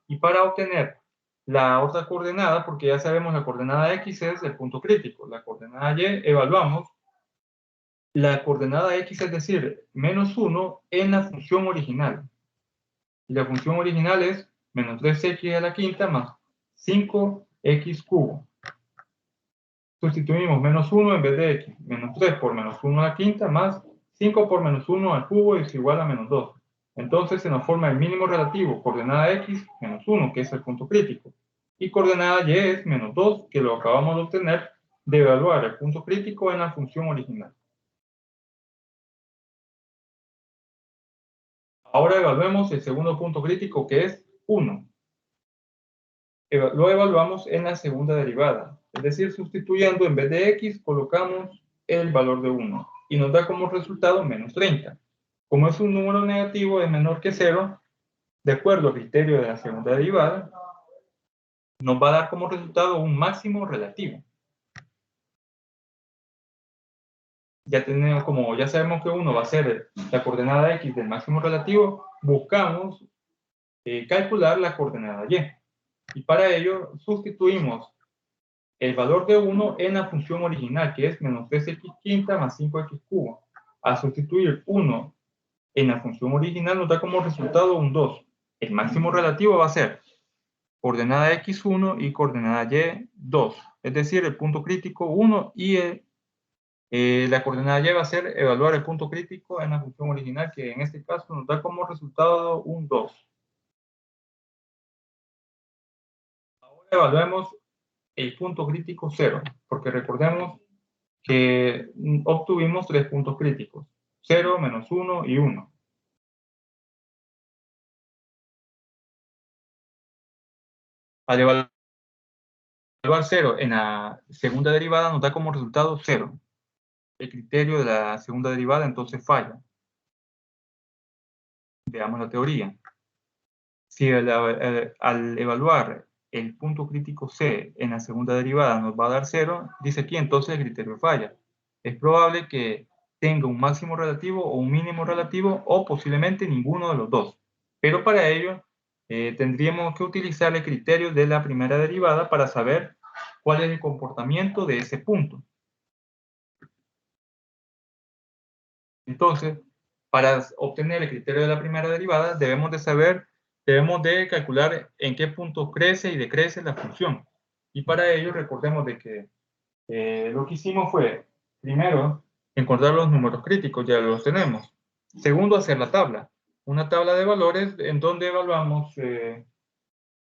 Y para obtener la otra coordenada, porque ya sabemos la coordenada x es el punto crítico, la coordenada y evaluamos la coordenada x, es decir, menos 1 en la función original. Y la función original es menos 3x a la quinta más 5x cubo. Sustituimos menos 1 en vez de x. Menos 3 por menos 1 a la quinta más 5 por menos 1 al cubo es igual a menos 2. Entonces se nos forma el mínimo relativo, coordenada x menos 1, que es el punto crítico. Y coordenada y es menos 2, que lo acabamos de obtener de evaluar el punto crítico en la función original. Ahora evaluemos el segundo punto crítico, que es 1. Lo evaluamos en la segunda derivada. Es decir, sustituyendo en vez de x, colocamos el valor de 1. Y nos da como resultado menos 30. Como es un número negativo, es menor que 0, de acuerdo al criterio de la segunda derivada, nos va a dar como resultado un máximo relativo. Ya tenemos, como ya sabemos que 1 va a ser la coordenada x del máximo relativo, buscamos calcular la coordenada y. Y para ello sustituimos el valor de 1 en la función original, que es menos 3x quinta más 5x cubo. Al sustituir 1 en la función original nos da como resultado un 2. El máximo relativo va a ser coordenada x1 y coordenada y 2. Es decir, el punto crítico 1 y la coordenada y va a ser evaluar el punto crítico en la función original, que en este caso nos da como resultado un 2. Ahora evaluemos el punto crítico 0, porque recordemos que obtuvimos 3 puntos críticos, 0, menos 1 y 1. Al evaluar 0 en la segunda derivada nos da como resultado 0. El criterio de la segunda derivada entonces falla. Veamos la teoría. Si al evaluar el punto crítico C en la segunda derivada nos va a dar 0, dice aquí entonces el criterio falla. Es probable que tenga un máximo relativo o un mínimo relativo o posiblemente ninguno de los dos. Pero para ello tendríamos que utilizar el criterio de la primera derivada para saber cuál es el comportamiento de ese punto. Entonces, para obtener el criterio de la primera derivada debemos de calcular en qué punto crece y decrece la función. Y para ello recordemos de que lo que hicimos fue, primero, encontrar los números críticos, ya los tenemos. Segundo, hacer la tabla. Una tabla de valores en donde evaluamos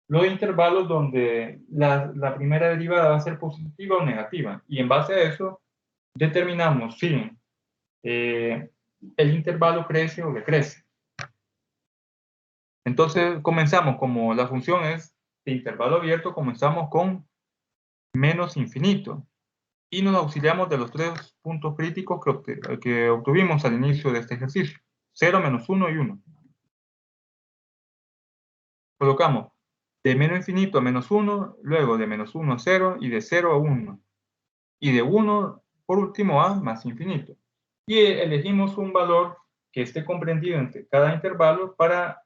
los intervalos donde la primera derivada va a ser positiva o negativa. Y en base a eso, determinamos si el intervalo crece o decrece. Entonces, comenzamos, como la función es de intervalo abierto, comenzamos con menos infinito. Y nos auxiliamos de los 3 puntos críticos que obtuvimos al inicio de este ejercicio. 0, menos 1 y 1. Colocamos de menos infinito a menos 1, luego de menos 1 a 0 y de 0 a 1. Y de 1, por último, a más infinito. Y elegimos un valor que esté comprendido entre cada intervalo para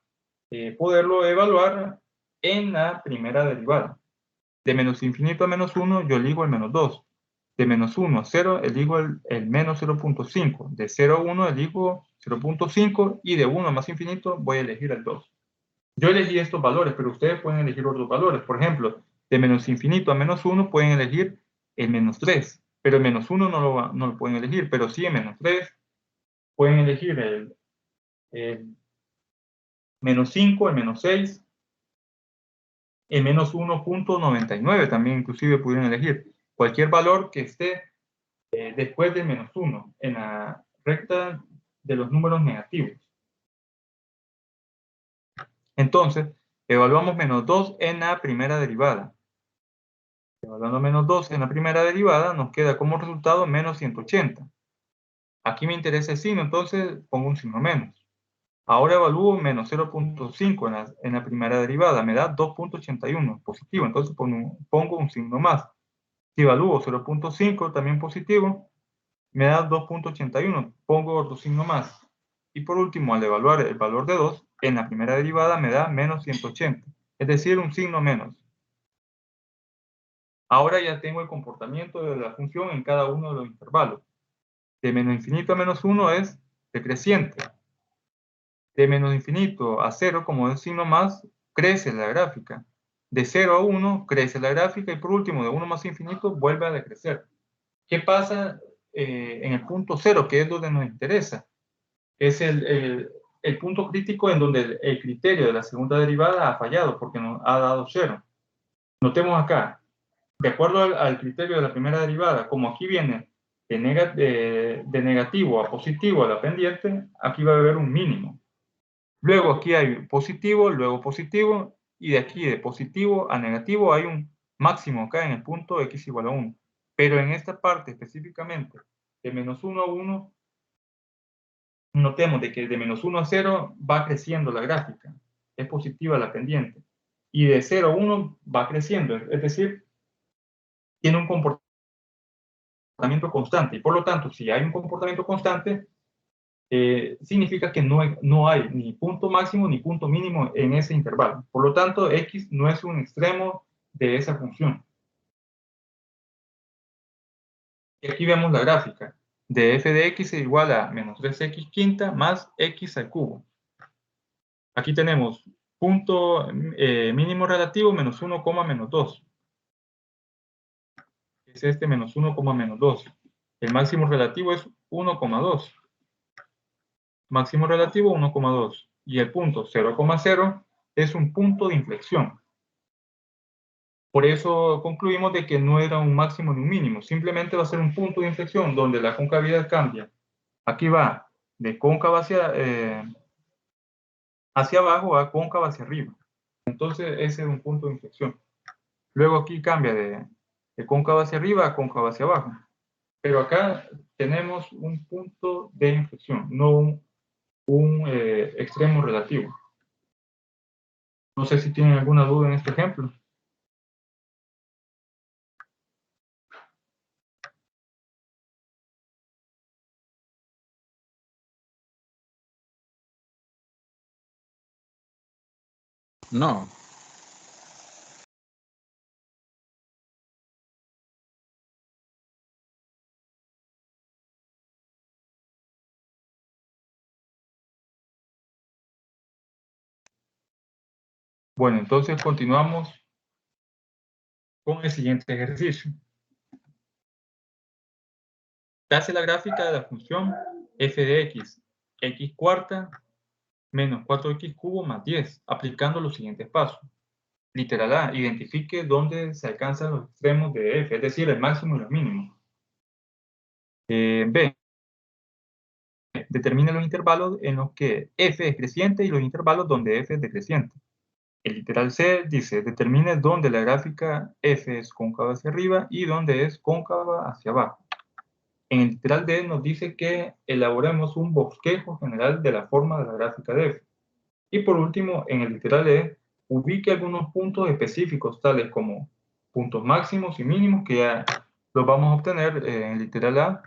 poderlo evaluar en la primera derivada. De menos infinito a menos 1 yo elijo el menos 2. De menos 1 a 0 elijo el menos 0.5. De 0 a 1 elijo 0.5 y de 1 a más infinito voy a elegir el 2. Yo elegí estos valores, pero ustedes pueden elegir otros valores. Por ejemplo, de menos infinito a menos 1 pueden elegir el menos 3, pero el menos 1 no lo pueden elegir, pero sí el menos 3 pueden elegir el menos 5, el menos 6, el menos 1.99 también inclusive pudieron elegir cualquier valor que esté después del menos 1 en la recta de los números negativos. Entonces, evaluamos menos 2 en la primera derivada. Evaluando menos 2 en la primera derivada, nos queda como resultado menos 180. Aquí me interesa el signo, entonces pongo un signo menos. Ahora evalúo menos 0.5 en la primera derivada, me da 2.81, positivo, entonces pongo un signo más. Si evalúo 0.5, también positivo, me da 2.81, pongo otro signo más. Y por último, al evaluar el valor de 2, en la primera derivada me da menos 180, es decir, un signo menos. Ahora ya tengo el comportamiento de la función en cada uno de los intervalos. De menos infinito a menos 1 es decreciente. De menos infinito a 0, como es signo más, crece la gráfica. De 0 a 1 crece la gráfica y por último, de 1 más infinito vuelve a decrecer. ¿Qué pasa en el punto 0, que es donde nos interesa? Es el punto crítico en donde el criterio de la segunda derivada ha fallado porque nos ha dado 0. Notemos acá, de acuerdo al criterio de la primera derivada, como aquí viene de negativo a positivo a la pendiente, aquí va a haber un mínimo. Luego aquí hay positivo, luego positivo, y de aquí de positivo a negativo hay un máximo acá en el punto x igual a 1. Pero en esta parte específicamente, de menos 1 a 1, notemos de que de menos 1 a 0 va creciendo la gráfica, es positiva la pendiente. Y de 0 a 1 va creciendo, es decir, tiene un comportamiento constante. Y por lo tanto, si hay un comportamiento constante, significa que no hay ni punto máximo ni punto mínimo en ese intervalo. Por lo tanto, x no es un extremo de esa función. Y aquí vemos la gráfica de f de x es igual a menos 3x quinta más x al cubo. Aquí tenemos punto mínimo relativo menos 1, menos 2. Es este menos 1, menos 2. El máximo relativo es 1,2. Máximo relativo 1,2. Y el punto 0,0 es un punto de inflexión. Por eso concluimos de que no era un máximo ni un mínimo. Simplemente va a ser un punto de inflexión donde la concavidad cambia. Aquí va de cóncava hacia abajo a cóncava hacia arriba. Entonces ese es un punto de inflexión. Luego aquí cambia de cóncava hacia arriba a cóncava hacia abajo. Pero acá tenemos un punto de inflexión, no un extremo relativo. No sé si tienen alguna duda en este ejemplo. No. Bueno, entonces continuamos con el siguiente ejercicio. Hace la gráfica de la función f de x, x cuarta menos 4x cubo más 10, aplicando los siguientes pasos. Literal A, identifique dónde se alcanzan los extremos de f, es decir, el máximo y los mínimos. B, determine los intervalos en los que f es creciente y los intervalos donde f es decreciente. El literal C dice, determine dónde la gráfica f es cóncava hacia arriba y dónde es cóncava hacia abajo. En el literal D nos dice que elaboremos un bosquejo general de la forma de la gráfica de f. Y por último, en el literal E, ubique algunos puntos específicos, tales como puntos máximos y mínimos, que ya los vamos a obtener en el literal A,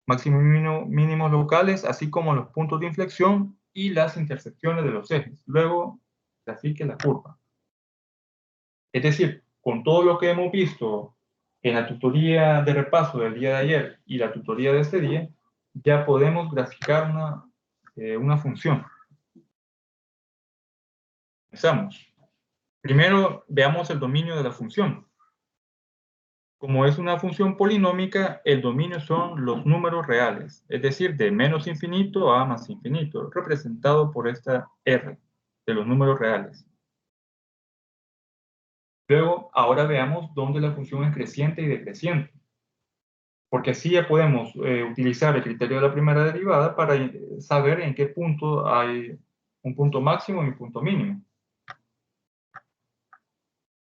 máximos y mínimos locales, así como los puntos de inflexión y las intersecciones de los ejes. Luego, grafique la curva. Es decir, con todo lo que hemos visto en la tutoría de repaso del día de ayer y la tutoría de este día, ya podemos graficar una función. Empezamos. Primero, veamos el dominio de la función. Como es una función polinómica, el dominio son los números reales, es decir, de menos infinito a más infinito, representado por esta R, de los números reales. Luego, ahora veamos dónde la función es creciente y decreciente. porque así ya podemos utilizar el criterio de la primera derivada para saber en qué punto hay un punto máximo y un punto mínimo.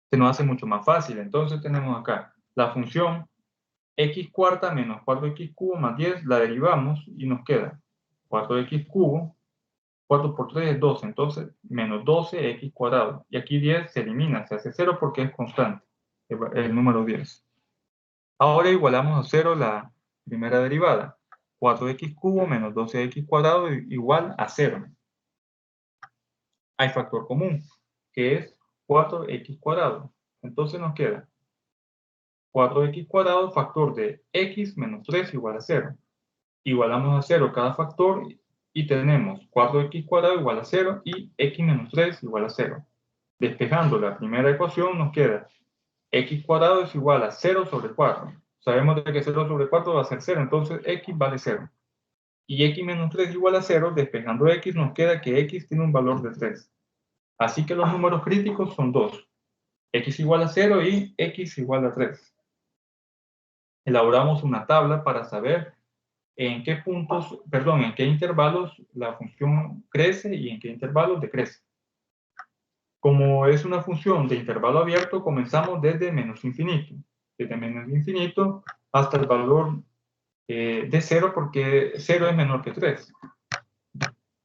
Se nos hace mucho más fácil. Entonces tenemos acá la función x cuarta menos 4x cubo más 10, la derivamos y nos queda 4x cubo, 4 por 3 es 12, entonces menos 12x cuadrado. Y aquí 10 se elimina, se hace 0 porque es constante, el número 10. Ahora igualamos a 0 la primera derivada. 4x cubo menos 12x cuadrado igual a 0. Hay factor común, que es 4x cuadrado. Entonces nos queda 4x cuadrado factor de x menos 3 igual a 0. Igualamos a 0 cada factor y tenemos 4x cuadrado igual a 0 y x menos 3 igual a 0. Despejando la primera ecuación nos queda x cuadrado es igual a 0 sobre 4. Sabemos de que 0 sobre 4 va a ser 0, entonces x vale 0. Y x menos 3 igual a 0, despejando x nos queda que x tiene un valor de 3. Así que los números críticos son 2. X igual a 0 y x igual a 3. Elaboramos una tabla para saber en qué puntos, perdón, en qué intervalos la función crece y en qué intervalos decrece. Como es una función de intervalo abierto, comenzamos desde menos infinito. Desde menos infinito hasta el valor de 0, porque 0 es menor que 3.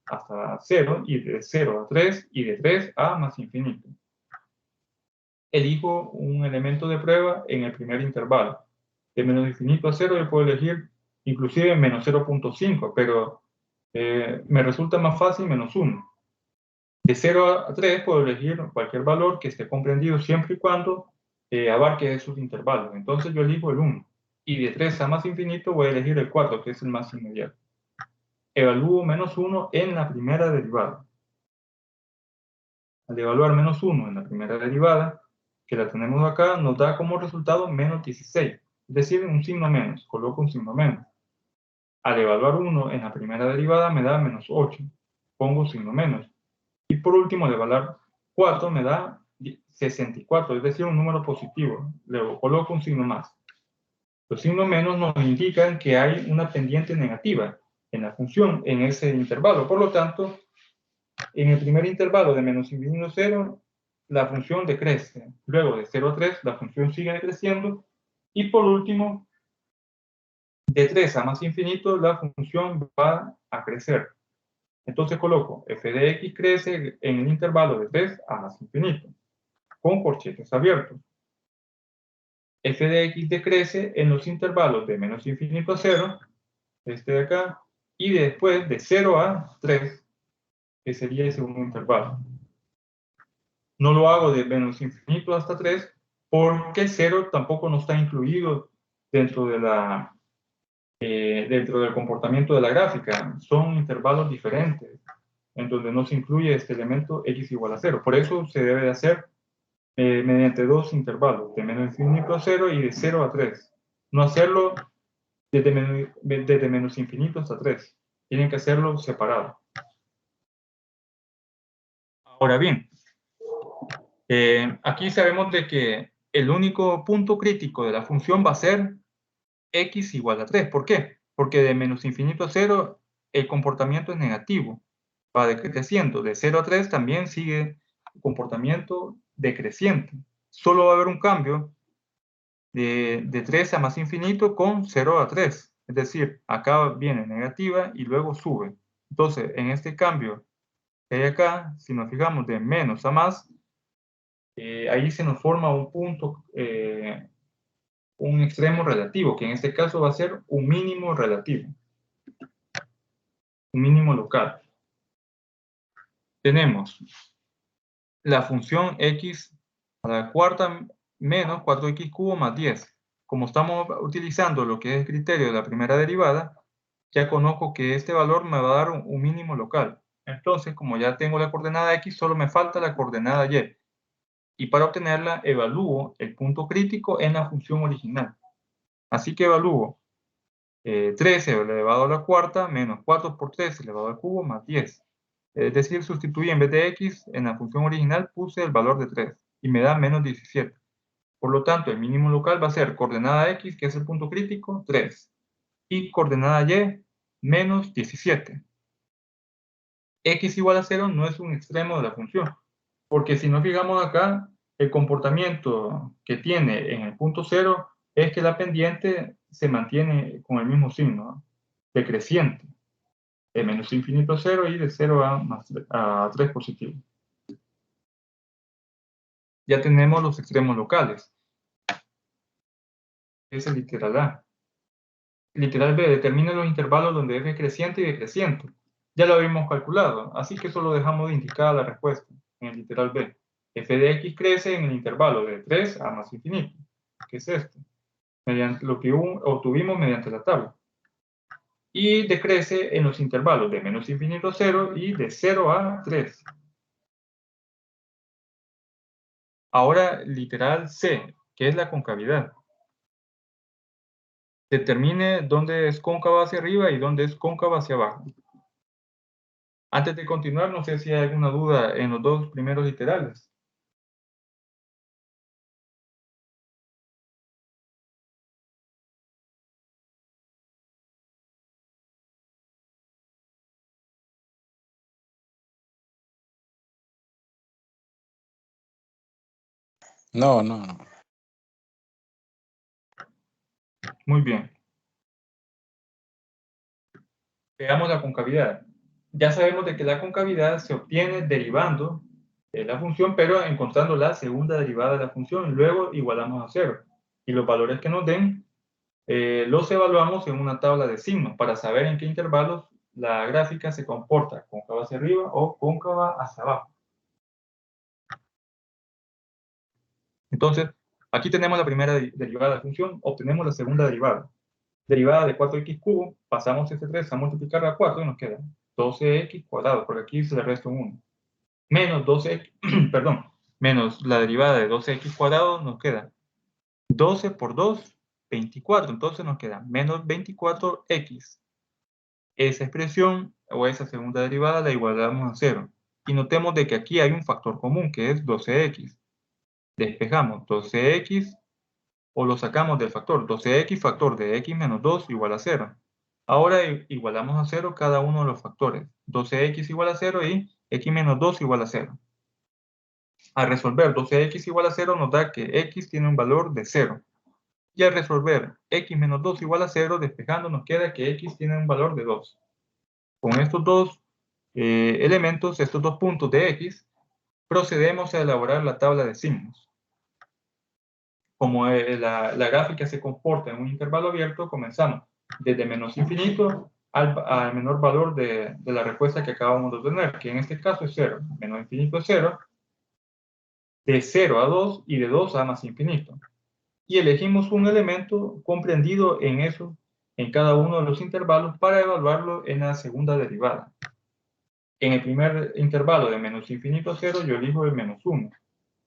Hasta 0, y de 0 a 3, y de 3 a más infinito. Elijo un elemento de prueba en el primer intervalo. De menos infinito a 0 yo puedo elegir inclusive menos 0.5, pero me resulta más fácil menos 1. De 0 a 3 puedo elegir cualquier valor que esté comprendido siempre y cuando abarque esos intervalos. Entonces yo elijo el 1. Y de 3 a más infinito voy a elegir el 4, que es el más inmediato. Evalúo menos 1 en la primera derivada. Al evaluar menos 1 en la primera derivada, que la tenemos acá, nos da como resultado menos 16. Es decir, un signo menos. Coloco un signo menos. Al evaluar 1 en la primera derivada me da menos 8. Pongo signo menos. Y por último, al evaluar 4 me da 64, es decir, un número positivo. Luego coloco un signo más. Los signos menos nos indican que hay una pendiente negativa en la función en ese intervalo. Por lo tanto, en el primer intervalo de menos infinito a 0, la función decrece. Luego de 0 a 3, la función sigue decreciendo. Y por último, de 3 a más infinito, la función va a crecer. Entonces coloco f de x crece en el intervalo de 3 a más infinito, con corchetes abiertos. F de x decrece en los intervalos de menos infinito a 0, este de acá, y después de 0 a 3, que sería el segundo intervalo. No lo hago de menos infinito hasta 3, porque 0 tampoco no está incluido dentro de dentro del comportamiento de la gráfica. Son intervalos diferentes, en donde no se incluye este elemento x igual a 0. Por eso se debe de hacer mediante dos intervalos, de menos infinito a 0 y de 0 a 3. No hacerlo desde menos infinito hasta 3. Tienen que hacerlo separado. Ahora bien, aquí sabemos de que el único punto crítico de la función va a ser x igual a 3. ¿Por qué? Porque de menos infinito a 0 el comportamiento es negativo. Va decreciendo. De 0 a 3 también sigue el comportamiento decreciente. Solo va a haber un cambio de 3 a más infinito con 0 a 3. Es decir, acá viene negativa y luego sube. Entonces, en este cambio que hay acá, si nos fijamos de menos a más, ahí se nos forma un punto, un extremo relativo, que en este caso va a ser un mínimo relativo, un mínimo local. Tenemos la función x a la cuarta menos 4x cubo más 10. Como estamos utilizando lo que es el criterio de la primera derivada, ya conozco que este valor me va a dar un mínimo local. Entonces, como ya tengo la coordenada x, solo me falta la coordenada y. Y para obtenerla, evalúo el punto crítico en la función original. Así que evalúo 13 elevado a la cuarta menos 4 por 3 elevado al cubo más 10. Es decir, sustituí en vez de x en la función original, puse el valor de 3 y me da menos 17. Por lo tanto, el mínimo local va a ser coordenada X, que es el punto crítico, 3. Y coordenada Y, menos 17. X igual a 0 no es un extremo de la función. Porque si nos fijamos acá, el comportamiento que tiene en el punto 0 es que la pendiente se mantiene con el mismo signo, ¿no? Decreciente. De menos infinito a 0 y de 0 a 3 positivo. Ya tenemos los extremos locales. Es el literal A. Literal B, determina los intervalos donde f es creciente y decreciente. Ya lo habíamos calculado, así que solo dejamos de indicar la respuesta en el literal B. F de x crece en el intervalo de 3 a más infinito, que es este, mediante lo que obtuvimos mediante la tabla. Y decrece en los intervalos de menos infinito a 0 y de 0 a 3. Ahora, literal C, que es la concavidad. Determine dónde es cóncava hacia arriba y dónde es cóncava hacia abajo. Antes de continuar, no sé si hay alguna duda en los dos primeros literales. No, no, no. Muy bien. Veamos la concavidad. Ya sabemos de que la concavidad se obtiene derivando la función, pero encontrando la segunda derivada de la función, y luego igualamos a 0. Y los valores que nos den los evaluamos en una tabla de signos para saber en qué intervalos la gráfica se comporta cóncava hacia arriba o cóncava hacia abajo. Entonces, aquí tenemos la primera derivada de la función, obtenemos la segunda derivada. Derivada de 4x cubo, pasamos este 3 a multiplicar a 4 y nos queda 12x cuadrado, porque aquí se le resta un 1. Menos 12x, perdón, menos la derivada de 12x cuadrado nos queda 12 por 2, 24. Entonces nos queda menos 24x. Esa expresión o esa segunda derivada la igualamos a 0. Y notemos de que aquí hay un factor común que es 12x. Despejamos 12x o lo sacamos del factor 12x factor de x menos 2 igual a 0. Ahora igualamos a 0 cada uno de los factores. 12x igual a 0 y x menos 2 igual a 0. Al resolver 12x igual a 0 nos da que x tiene un valor de 0. Y al resolver x menos 2 igual a 0, despejando nos queda que x tiene un valor de 2. Con estos dos elementos, estos dos puntos de x, procedemos a elaborar la tabla de signos. Como la gráfica se comporta en un intervalo abierto, comenzamos desde menos infinito al menor valor de la respuesta que acabamos de obtener, que en este caso es 0. Menos infinito es 0, de 0 a 2 y de 2 a más infinito. Y elegimos un elemento comprendido en cada uno de los intervalos para evaluarlo en la segunda derivada. En el primer intervalo de menos infinito a 0 yo elijo el menos 1.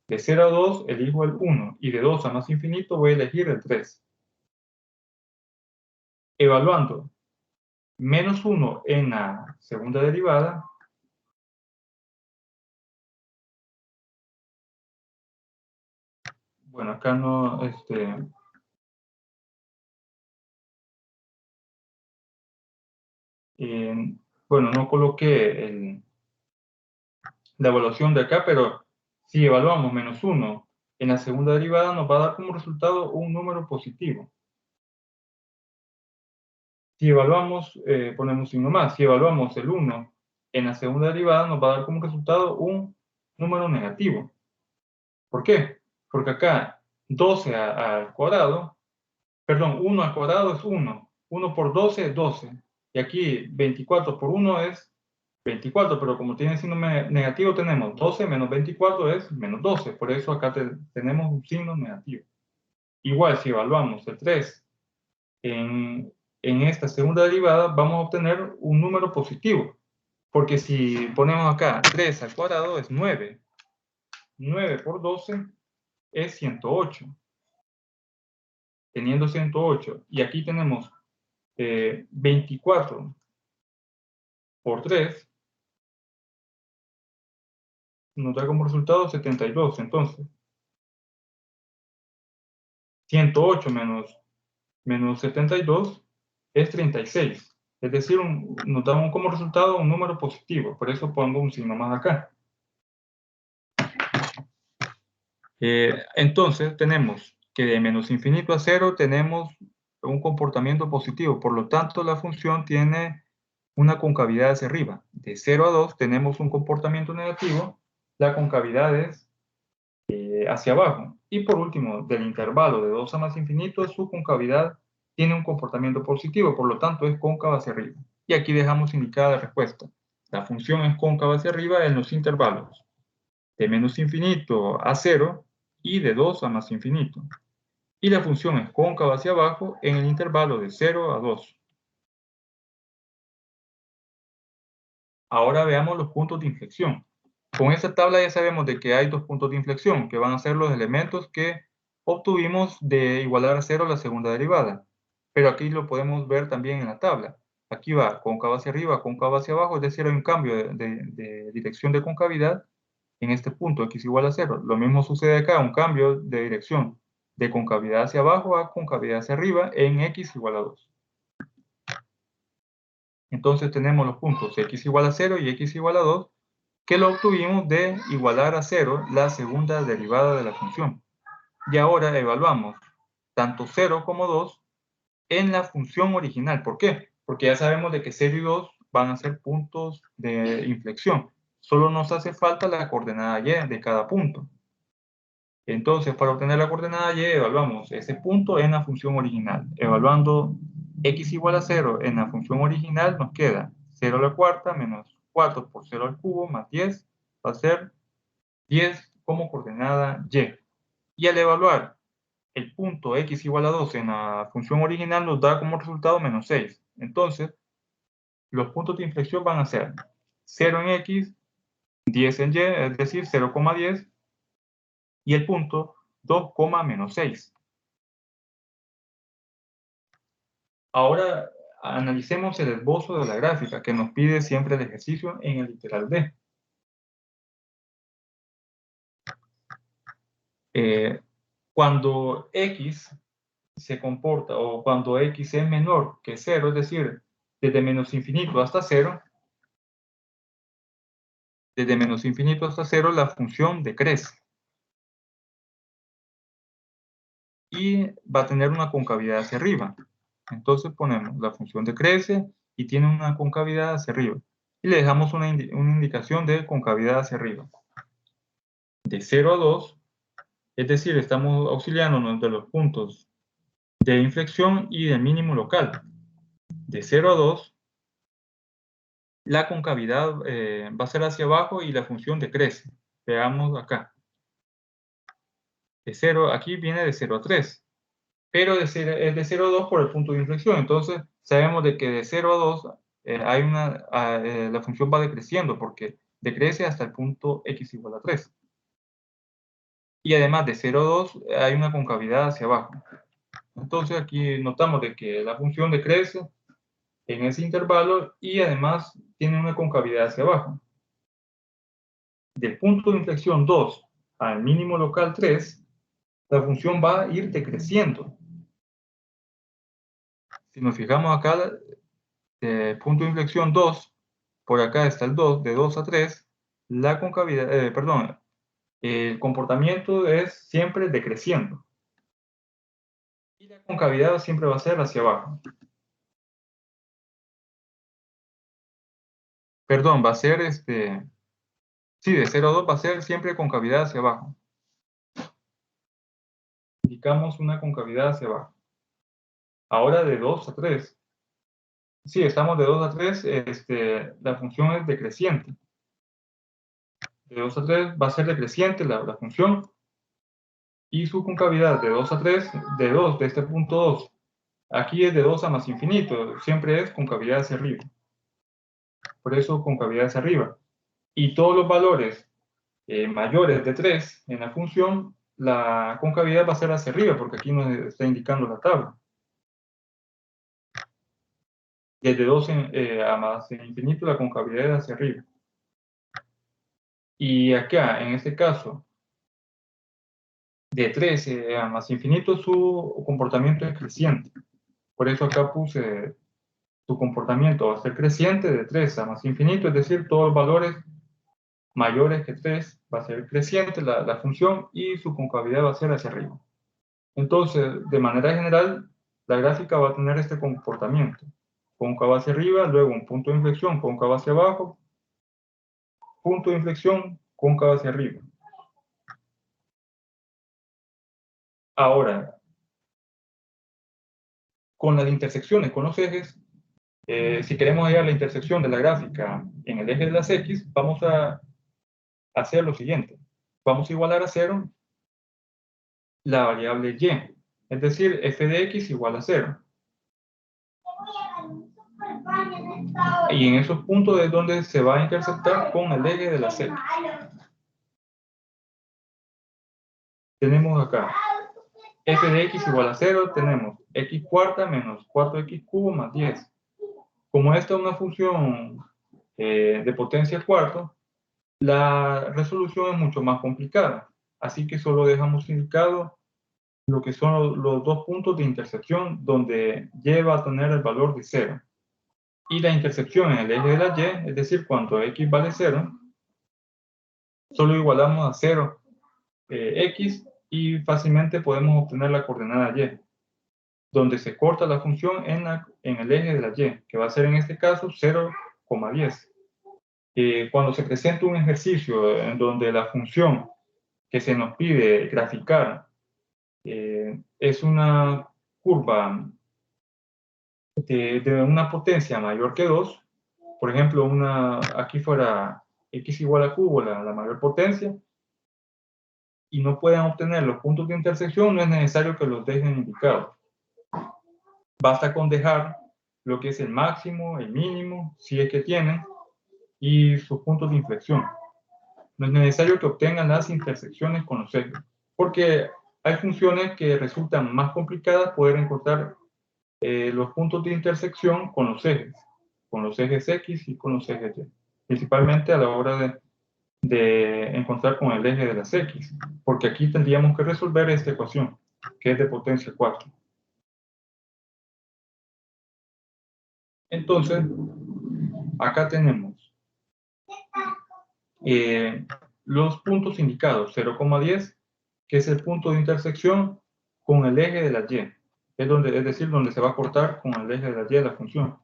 De 0 a 2 elijo el 1 y de 2 a más infinito voy a elegir el 3. Evaluando menos 1 en la segunda derivada, bueno, acá no, bueno, no coloqué la evaluación de acá, pero si evaluamos menos 1 en la segunda derivada nos va a dar como resultado un número positivo. Si evaluamos, ponemos signo más, si evaluamos el 1 en la segunda derivada nos va a dar como resultado un número negativo. ¿Por qué? Porque acá 12 al cuadrado, perdón, 1 al cuadrado es 1, 1 por 12 es 12, y aquí 24 por 1 es 24, pero como tiene signo negativo tenemos 12 menos 24 es menos 12, por eso acá tenemos un signo negativo. Igual si evaluamos el 3 en esta segunda derivada vamos a obtener un número positivo, porque si ponemos acá 3 al cuadrado es 9, 9 por 12 es 108, teniendo 108, y aquí tenemos 24 por 3, nos da como resultado 72, entonces 108 menos 72 es 36. Es decir, nos da como resultado un número positivo. Por eso pongo un signo más acá. Entonces, tenemos que de menos infinito a 0 tenemos un comportamiento positivo. Por lo tanto, la función tiene una concavidad hacia arriba. De 0 a 2 tenemos un comportamiento negativo. La concavidad es hacia abajo. Y por último, del intervalo de 2 a más infinito, su concavidad tiene un comportamiento positivo, por lo tanto es cóncava hacia arriba. Y aquí dejamos indicada la respuesta. La función es cóncava hacia arriba en los intervalos de menos infinito a 0 y de 2 a más infinito. Y la función es cóncava hacia abajo en el intervalo de 0 a 2. Ahora veamos los puntos de inflexión. Con esta tabla ya sabemos de que hay dos puntos de inflexión, que van a ser los elementos que obtuvimos de igualar a 0 la segunda derivada. Pero aquí lo podemos ver también en la tabla. Aquí va cóncava hacia arriba, cóncava hacia abajo, es decir, hay un cambio de dirección de concavidad en este punto, x igual a 0. Lo mismo sucede acá, un cambio de dirección de concavidad hacia abajo a concavidad hacia arriba en x igual a 2. Entonces tenemos los puntos x igual a 0 y x igual a 2, que lo obtuvimos de igualar a 0 la segunda derivada de la función. Y ahora evaluamos tanto 0 como 2 en la función original. ¿Por qué? Porque ya sabemos de que 0 y 2 van a ser puntos de inflexión. Solo nos hace falta la coordenada y de cada punto. Entonces, para obtener la coordenada y, evaluamos ese punto en la función original. Evaluando x igual a 0 en la función original, nos queda 0 a la cuarta menos 4 por 0 al cubo más 10, va a ser 10 como coordenada y. Y al evaluar el punto x igual a 2 en la función original, nos da como resultado menos 6. Entonces, los puntos de inflexión van a ser 0 en x, 10 en y, es decir, 0,10, y el punto 2, menos 6. Ahora analicemos el esbozo de la gráfica que nos pide siempre el ejercicio en el literal D. Cuando x se comporta, o cuando x es menor que 0, es decir, desde menos infinito hasta 0, la función decrece. Y va a tener una concavidad hacia arriba. Entonces ponemos la función decrece y tiene una concavidad hacia arriba. Y le dejamos una indicación de concavidad hacia arriba. De 0 a 2, es decir, estamos auxiliándonos de los puntos de inflexión y del mínimo local. De 0 a 2, la concavidad va a ser hacia abajo y la función decrece. Veamos acá. De 0, aquí viene de 0 a 3. Pero es de 0 a 2 por el punto de inflexión. Entonces, sabemos de que de 0 a 2 la función va decreciendo porque decrece hasta el punto x igual a 3. Y además de 0 a 2 hay una concavidad hacia abajo. Entonces, aquí notamos de que la función decrece en ese intervalo y además tiene una concavidad hacia abajo. Del punto de inflexión 2 al mínimo local 3, la función va a ir decreciendo. Si nos fijamos acá, punto de inflexión 2, por acá está el 2, de 2 a 3, la concavidad, el comportamiento es siempre decreciendo. Y la concavidad siempre va a ser hacia abajo. Perdón, va a ser sí, de 0 a 2 va a ser siempre concavidad hacia abajo. Indicamos una concavidad hacia abajo. Ahora de 2 a 3. Sí, estamos de 2 a 3, la función es decreciente. De 2 a 3 va a ser decreciente la función. Y su concavidad de 2 a 3, de 2, de este punto 2. Aquí es de 2 a más infinito, siempre es concavidad hacia arriba. Por eso concavidad hacia arriba. Y todos los valores mayores de 3 en la función, la concavidad va a ser hacia arriba, porque aquí nos está indicando la tabla. Desde 2 a más infinito, la concavidad es hacia arriba. Y acá, en este caso, de 3 a más infinito, su comportamiento es creciente. Por eso acá puse su comportamiento va a ser creciente de 3 a más infinito, es decir, todos los valores mayores que 3 va a ser creciente la función y su concavidad va a ser hacia arriba. Entonces, de manera general, la gráfica va a tener este comportamiento. Cóncava hacia arriba, luego un punto de inflexión, cóncava hacia abajo, punto de inflexión, cóncava hacia arriba. Ahora, con las intersecciones, con los ejes, si queremos hallar la intersección de la gráfica en el eje de las X, vamos a hacer lo siguiente. Vamos a igualar a 0 la variable y, es decir, f de x igual a 0. Y en esos puntos es donde se va a interceptar con el eje de la z. Tenemos acá f de x igual a 0, tenemos x cuarta menos 4x cubo más 10. Como esta es una función de potencia cuarto, la resolución es mucho más complicada. Así que solo dejamos indicado lo que son los dos puntos de intersección donde y va a tener el valor de 0. Y la intersección en el eje de la y, es decir, cuando x vale 0, solo igualamos a 0 x y fácilmente podemos obtener la coordenada y, donde se corta la función en el eje de la y, que va a ser en este caso 0,10. Cuando se presenta un ejercicio en donde la función que se nos pide graficar es una curva de una potencia mayor que 2, por ejemplo, aquí fuera x igual a cubo, la mayor potencia, y no pueden obtener los puntos de intersección, no es necesario que los dejen indicados. Basta con dejar lo que es el máximo, el mínimo, si es que tienen, y sus puntos de inflexión. No es necesario que obtengan las intersecciones con los ejes, porque hay funciones que resultan más complicadas poder encontrar los puntos de intersección con los ejes X y con los ejes Y, principalmente a la hora de encontrar con el eje de las X, porque aquí tendríamos que resolver esta ecuación, que es de potencia 4. Entonces, acá tenemos los puntos indicados, 0,10, que es el punto de intersección con el eje de la Y, es decir, donde se va a cortar con el eje de la Y la función.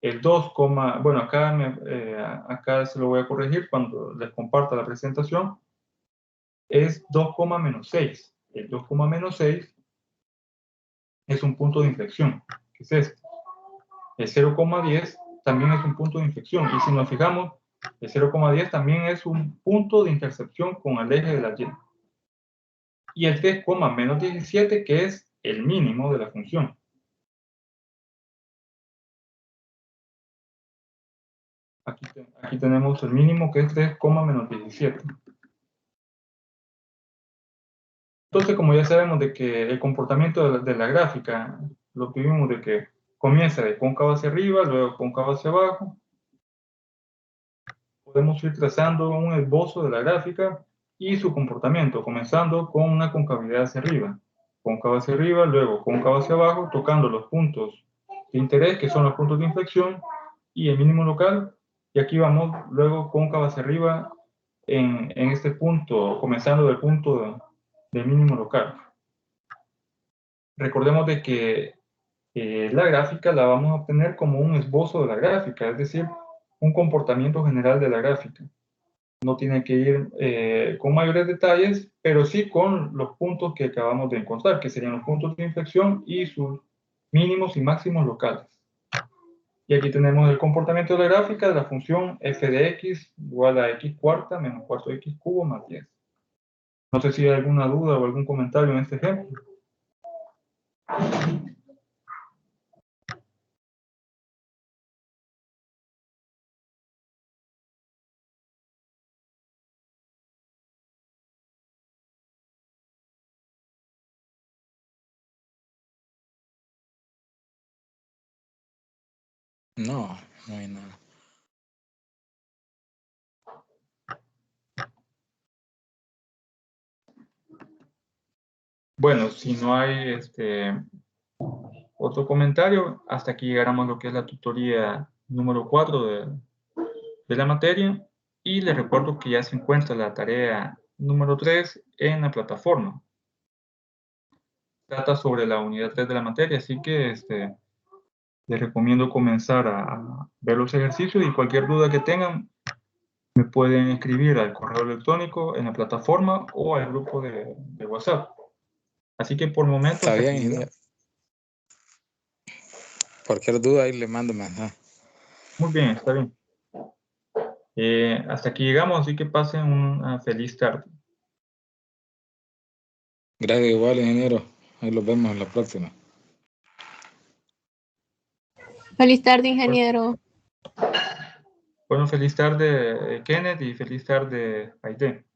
El 2, bueno, acá se lo voy a corregir cuando les comparta la presentación, es 2, menos 6. El 2, menos 6 es un punto de inflexión, que es este. El 0,10 también es un punto de inflexión, y si nos fijamos, el 0,10 también es un punto de intersección con el eje de la Y. Y el 3, menos 17, que es el mínimo de la función. Aquí tenemos el mínimo, que es 3, menos 17. Entonces, como ya sabemos de que el comportamiento de la gráfica, lo que vimos de que comienza de cóncavo hacia arriba, luego cóncavo hacia abajo, podemos ir trazando un esbozo de la gráfica y su comportamiento, comenzando con una concavidad hacia arriba. Cóncavo hacia arriba, luego cóncavo hacia abajo, tocando los puntos de interés, que son los puntos de inflexión, y el mínimo local. Y aquí vamos luego cóncavo hacia arriba en este punto, comenzando del punto del mínimo local. Recordemos de que la gráfica la vamos a obtener como un esbozo de la gráfica, es decir, un comportamiento general de la gráfica. No tiene que ir con mayores detalles, pero sí con los puntos que acabamos de encontrar, que serían los puntos de inflexión y sus mínimos y máximos locales. Y aquí tenemos el comportamiento de la gráfica de la función f de x igual a x cuarta menos 4x cubo más 10. No sé si hay alguna duda o algún comentario en este ejemplo. No, no hay nada. Bueno, si no hay otro comentario, hasta aquí llegáramos a lo que es la tutoría número 4 de la materia. Y les recuerdo que ya se encuentra la tarea número 3 en la plataforma. Trata sobre la unidad 3 de la materia, así que les recomiendo comenzar a ver los ejercicios y cualquier duda que tengan me pueden escribir al correo electrónico en la plataforma o al grupo de WhatsApp. Así que por el momento... Está bien, ingeniero. Cualquier duda ahí le mando mensaje. Muy bien, está bien. Hasta aquí llegamos, así que pasen una feliz tarde. Gracias igual, ingeniero. Ahí los vemos en la próxima. Feliz tarde, ingeniero. Bueno, feliz tarde, Kenneth, y feliz tarde, Aide.